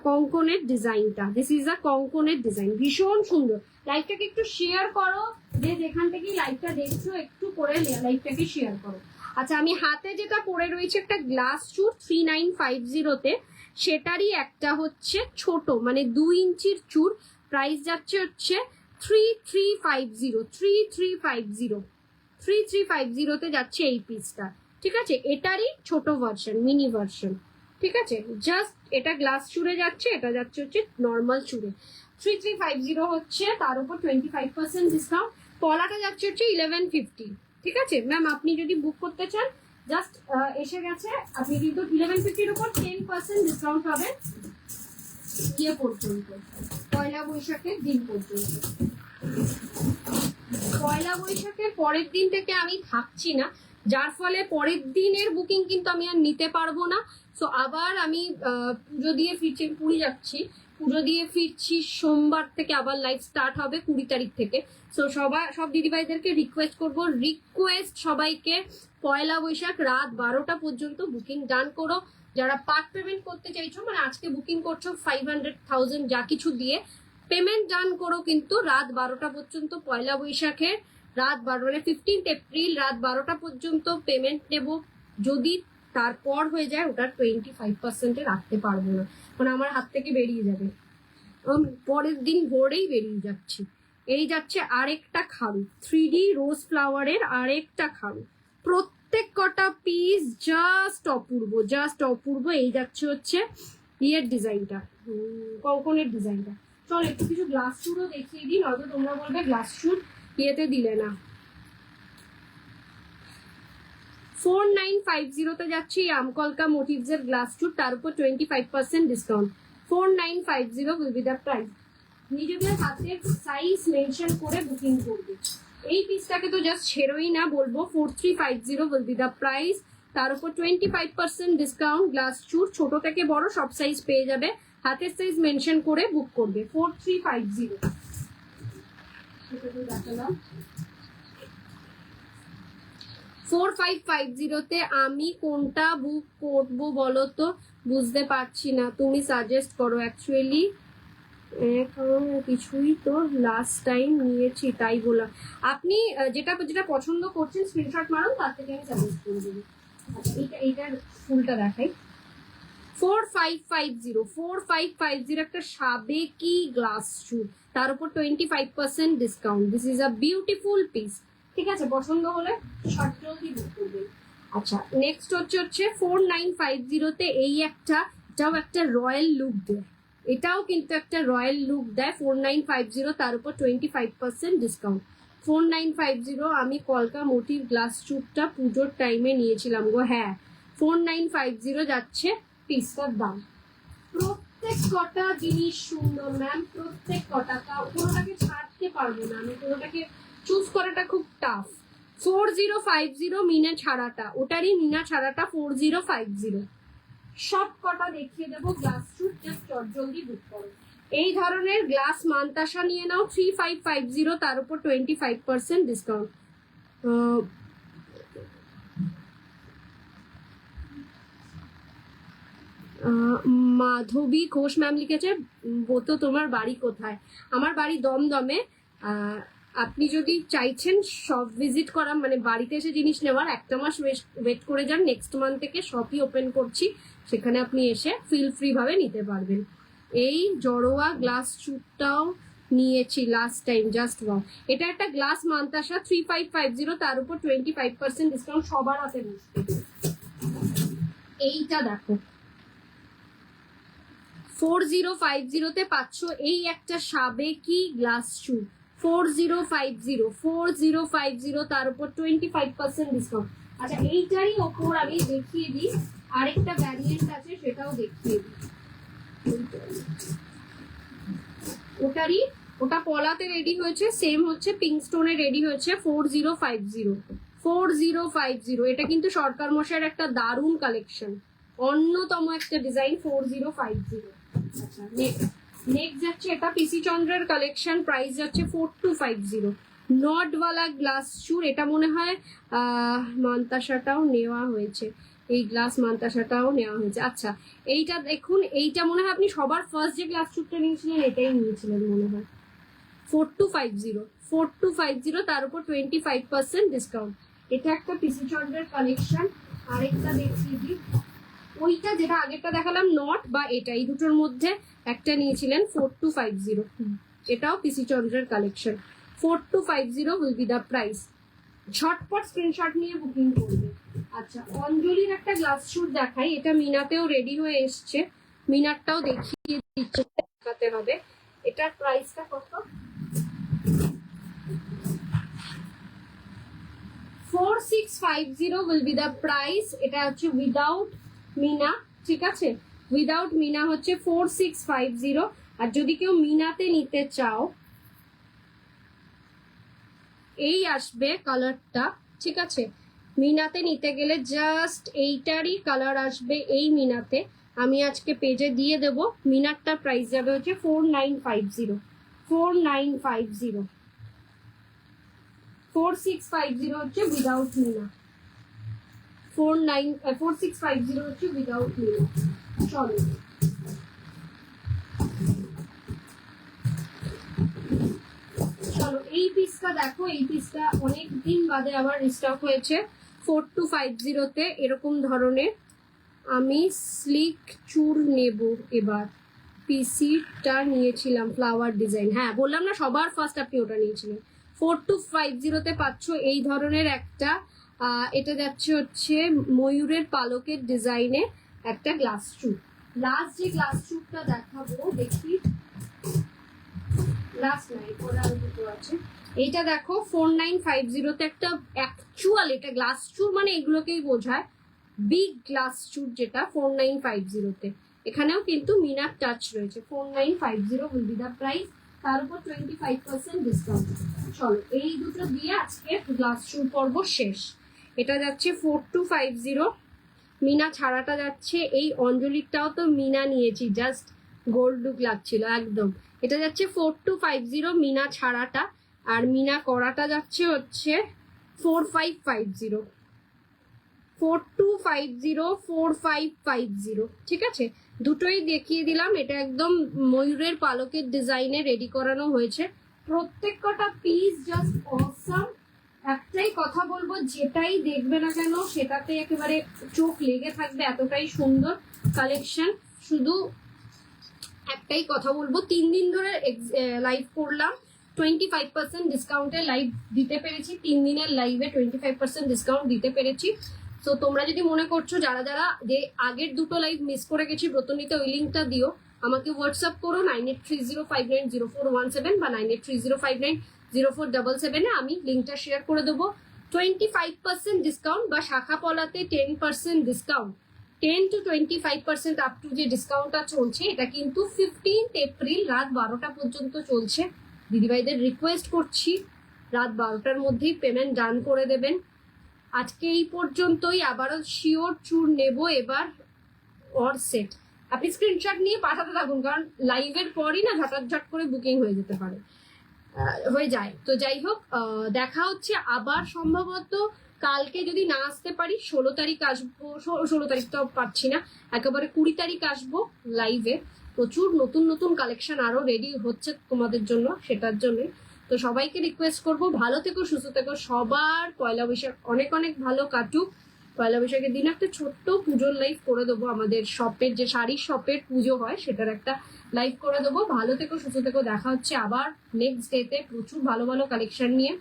কঙ্কনের ডিজাইনটা। দিস ইজ আ কঙ্কনের ডিজাইন, ভীষণ সুন্দর। লাইভটাকে একটু শেয়ার করো, যে যেখান থেকে লাইভটা দেখছো একটু করে লাইভটাকে শেয়ার করো। আচ্ছা, আমি হাতে যেটা পরে রয়েছে একটা গ্লাস চুর 3950-তে, সেটারই একটা হচ্ছে ছোট, মানে 2 ইঞ্চির চুর। প্রাইস যাচ্ছে হচ্ছে 3350 যাচ্ছে এই পিসটা। ঠিক আছে, এটারই ছোট ভার্সন, মিনি ভার্সন। ঠিক আছে, জাস্ট এটা গ্লাস চুরে যাচ্ছে, এটা যাচ্ছে হচ্ছে নর্মাল চুরে। 3350 হচ্ছে, তার উপর 25% ডিসকাউন্ট। পলাটা যাচ্ছে হচ্ছে 1150। ঠিক আছে ম্যাম, আপনি যদি বুক করতে চান জাস্ট এসে গেছে, আপনি কিন্তু 1150-র উপর 10% ডিসকাউন্ট পাবেন ইয়ে পর্যন্ত, পয়লা বৈশাখের দিন পর্যন্ত। পয়লা বৈশাখের পরের দিন থেকে আমি থাকছি না, যার ফলে পরের দিনের বুকিং কিন্তু আমি আর নিতে পারবো না। সো আবার আমি পুজো দিয়ে ফিরছি, পুরী যাচ্ছি, পুজো দিয়ে ফিরছি সোমবার থেকে আবার লাইভ স্টার্ট হবে 20 তারিখ থেকে। সো সব দিদিভাইদেরকে রিকোয়েস্ট করবো, সবাইকে পয়লা বৈশাখ রাত 12টা পর্যন্ত বুকিং ডান করো। যারা পার্ট পেমেন্ট করতে চাইছো, মানে আজকে বুকিং করছো 500,000 যা কিছু দিয়ে পেমেন্ট ডান করো, কিন্তু রাত 12টা পর্যন্ত পয়লা বৈশাখের রাত 12 মানে 15 এপ্রিল রাত 12টা পর্যন্ত পেমেন্ট নেব। যদি তারপর হয়ে যায় ওটা 25% রাখতে পারবো না, মানে আমার হাত থেকে বেরিয়ে যাবে, পরের দিন ভোরেই বেরিয়ে যাচ্ছি। এই যাচ্ছে আরেকটা খাড়ু, 3D রোজ ফ্লাওয়ারের আরেকটা খাড়ু, প্রত্যেক কটা পিস জাস্ট অপূর্ব। এই যাচ্ছে হচ্ছে ইয়ের ডিজাইনটা, কঙ্কনের ডিজাইনটা। চল একটু কিছু গ্লাস শুটও দেখিয়ে দিই, নয়তো তোমরা বলবে গ্লাস শুট ইয়েতে দিলে না। 4950 যাচ্ছে এই আমকলকা মোটিভস এর গ্লাস শুট, তার উপর 25% discount. 4950 will be the price. নিজেদের হাতের সাইজ মেনশন করে বুকিং করবে। এই পিসটাকে তো জাস্ট ছেড়োই না, বলবো 4350 উইল বি দ্য প্রাইস, তার উপর 25% ডিসকাউন্ট। গ্লাস শুট ছোট থেকে বড় সব সাইজ পেয়ে যাবে, হাতের সাইজ মেনশন করে বুক করবে। 4350 দেখালাম। 4550 আমি কোনটা বুক করবো বলো তো, বুঝতে পারছি না, তুমি সাজেস্ট করো। অ্যাকচুয়ালি কিছুই তো লাস্ট টাইম নিয়েছি তাই বলা। আপনি যেটা পছন্দ করছেন স্ক্রিনশট মারুন, তার থেকে আমি সাজেস্ট করে দেবো। আচ্ছা এইটার ফুলটা দেখাই। 4550 একটা সাবেকি গ্লাস শুট, তার উপর 25% discount. This is a beautiful piece. ঠিক আছে, পছন্দ হলে শর্টলি বুক করবেন। আচ্ছা নেক্সট হচ্ছে 4950 এই এটাও একটা রয়্যাল লুক দেয়, এটাও কিন্তু একটা রয়্যাল লুক দেয়। 4950 তার উপর 25% ডিসকাউন্ট। 4950 আমি কলকা মোটিভ গ্লাস শুটটা পুজোর টাইমে নিয়েছিলাম গো। হ্যাঁ 4950 যাচ্ছে পিসটার দাম। প্রত্যেক কটা জিনিস সুন্দর ম্যাম, প্রত্যেক কটা, কোনোটাকে ছাড়তে পারবো না আমি, কোনোটাকে চুজ করাটা খুব টাফ। 4050 মিনা ছাড়াটা, ওটারই মিনা ছাড়াটা 4050 সব কটা দেখিয়ে দেবো গ্লাস শুট, জাস্ট জলদি বুক করো। এই ধরনের গ্লাস মান্তাসা নিয়ে নাও 3550, তার উপর 25% ডিসকাউন্ট। মাধবী ঘোষ ম্যাম লিখেছে, তো তোমার বাড়ি কোথায়? আমার বাড়ি দমদমে। আপনি যদি চাইছেন সব ভিজিট করা, মানে বাড়িতে এসে জিনিস নেওয়ার, একটা মাস ওয়েট করে যান, নেক্সট মান্থ থেকে শপই ওপেন করছি, সেখানে আপনি এসে ফিল ফ্রি ভাবে নিতে পারবেন। এই জড়োয়া গ্লাস শুটটাও নিয়েছি লাস্ট টাইম, জাস্ট ওয়াও। এটা একটা গ্লাস মান্তাসা 3550, তার উপর 25% ডিসকাউন্ট, সবার হাতে বসবে। এইটা দেখো 4050 পাচ্ছ এই একটা সাবেকি গ্লাস শুট। 4050 তার উপর 25% ডিসকাউন্ট। আচ্ছা এইটারই ওপর আমি দেখিয়ে দিই, আরেকটা ভ্যারিয়েন্ট আছে সেটাও দেখিয়ে দিই। ওটা পলাতে রেডি হয়েছে, সেম হচ্ছে পিঙ্ক স্টোনে রেডি হয়েছে। 4050 এটা কিন্তু সরকার মশাইয়ের একটা দারুণ কালেকশন, অন্যতম একটা ডিজাইন। 4050। আচ্ছা নেক্সট যাচ্ছে এটা পিসি চন্দ্রের কালেকশন, প্রাইস যাচ্ছে 4250। নটওয়ালা গ্লাস শুট, এটা মনে হয় মান্তাসাটাও নেওয়া হয়েছে, এই গ্লাস মান্তাসাটাও নেওয়া হয়েছে। আচ্ছা এইটা দেখুন, এইটা মনে হয় আপনি সবার ফার্স্ট যে গ্লাস শুটটা নিয়েছিলেন এটাই নিয়েছিলেন মনে হয়। 4250 তার উপর 25% ডিসকাউন্ট। এটা একটা পিসি চন্দ্রের কালেকশন। আরেকটা দেখিয়ে দিই, ওইটা যেটা আগেরটা দেখালাম নট বা এটা, এই দুটোর মধ্যে একটা নিয়েছিলেন 4250, এটাও পিসি চন্দ্রের collection. 4250 will be the price. ঝটপট স্ক্রিনশট নিয়ে বুকিং করবে। আচ্ছা অঞ্জলির একটা গ্লাস শুট দেখাই, এটা মিনাতেও রেডি হয়ে এসছে, মিনারটাও দেখিয়ে দিচ্ছে, দেখাতে হবে। এটার প্রাইসটা কত? 4650 উইল বি দ্য প্রাইস। এটা হচ্ছে উইদাউট মিনা, ঠিক আছে, উইদাউট মিনা হচ্ছে 4650। আর যদি কেউ মিনাতে নিতে চাও এই আসবে কালারটা, ঠিক আছে? মিনাতে নিতে গেলে জাস্ট এইটারই কালার আসবে এই মিনাতে। আমি আজকে পেজে দিয়ে দেব। মিনারটা প্রাইস যাবে হচ্ছে 4950, 4950, 4650 হচ্ছে উইদাউট মিনা, 4650 হচ্ছে উইদাউট মিনা। চলো চলো এই পিসটা দেখো, এই পিসটা অনেক দিন বাদে আবার রিস্টক হয়েছে 4250-তে এরকম ধরনের। আমি স্লিক চুর নেব এবার। পিসিটা নিয়েছিলাম ফ্লাওয়ার ডিজাইন, হ্যাঁ বললাম না সবার ফার্স্ট আপনি ওটা নিয়েছিলেন। 4250-তে পাচ্ছ এই ধরনের একটা, এটা যাচ্ছে হচ্ছে ময়ূরের পালকের ডিজাইনে একটা গ্লাস চুর। লাস্ট যে গ্লাস চুরটা দেখাবো, দেখি লাস্ট নাই, ওরা আরো দুটো আছে। এইটা দেখো 4950-তে একটা অ্যাকচুয়াল, এটা গ্লাস চুর মানে এগুলোকেই বোঝায়, বিগ গ্লাস চুর যেটা 4950-তে। এখানেও কিন্তু মিনার টাচ রয়েছে। 4950 উইল বি দ্য প্রাইস, তার উপর 25% ডিসকাউন্ট। চলো এই দুটো দিয়ে আজকে গ্লাস চুর পর্ব শেষ। এটা যাচ্ছে 4250, মিনা ছাড়াটা যাচ্ছে, এই অঞ্জলিটাও তো মিনা নিয়েছি, জাস্ট গোল্ড লুক লাগছিল একদম। এটা যাচ্ছে 4250 মিনা ছাড়াটা, আর মিনা করাটা যাচ্ছে হচ্ছে 4550, 4250, 4550, ঠিক আছে? দুটোই দেখিয়ে দিলাম। এটা একদম ময়ূরের পালকের ডিজাইনে রেডি করানো হয়েছে। প্রত্যেক কটা পিস জাস্ট অসাম। একটাই কথা বলবো, যেটাই দেখবে না কেন সেটাতে একেবারে চোখ লেগে থাকবে, এতটাই সুন্দর কালেকশন। শুধু একটাই কথা বলবো, 3 দিন ধরে লাইভ করলাম, 25% ডিসকাউন্টে লাইভ দিতে পেরেছি। 3 দিনের লাইভে 25% ডিসকাউন্ট দিতে পেরেছি। তো তোমরা যদি মনে করছো যারা যারা যে আগের দুটো লাইভ মিস করে গেছি ব্রতনীতে, ওই লিঙ্কটা দিও আমাকে, হোয়াটসঅ্যাপ করো 9830590417 বা 9830590477-এ, আমি লিঙ্কটা শেয়ার করে দেবো। 25% ডিসকাউন্ট বা শাখা পলাতে 10% ডিসকাউন্ট, 10 to 25% আপ টু যে ডিসকাউন্টটা চলছে, এটা কিন্তু 15 এপ্রিল রাত 12টা পর্যন্ত চলছে। দিদিভাইদের রিকোয়েস্ট করছি রাত 12টার মধ্যেই পেমেন্ট ডান করে দেবেন। আজকে এই পর্যন্তই। আবারও শিওর চুর নেব এবার অর সেট। আপনি স্ক্রিনশট নিয়ে পাঠাতে থাকুন, কারণ লাইভের পরই না ঝটাঝট করে বুকিং হয়ে যেতে পারে, হয়ে যায়। তো যাই হোক, দেখা হচ্ছে আবার সম্ভবত কালকে, যদি না আসতে পারি 16 তারিখ আসবো। 16 তারিখ তো পাচ্ছি না, একেবারে 20 তারিখ আসবো লাইভে। প্রচুর নতুন নতুন কালেকশন আরো রেডি হচ্ছে তোমাদের জন্য, সেটার জন্য। তো সবাইকে রিকোয়েস্ট করবো, ভালো থেকো, সুস্থ থেকো। সবার পয়লা বৈশাখ অনেক অনেক ভালো কাটুক। পয়লা বৈশাখের দিন একটা ছোট্ট পুজোর লাইভ করে দেবো, আমাদের শপের যে শাড়ির শপের পুজো হয় সেটার একটা লাইভ করে দেবো। ভালো থেকো, সুস্থ থেকো। দেখা হচ্ছে আবার নেক্সট ডেতে প্রচুর ভালো ভালো কালেকশন নিয়ে।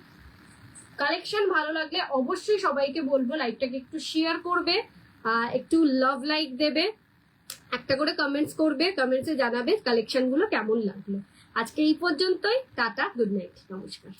কালেকশন ভালো লাগলে অবশ্যই সবাইকে বলবো লাইভটাকে একটু শেয়ার করবে, একটু লাভ লাইক দেবে, একটা করে কমেন্টস করবে, কমেন্টসে জানাবে কালেকশন গুলো কেমন লাগলো। আজকে এই পর্যন্তই, টাটা, গুড নাইট, নমস্কার।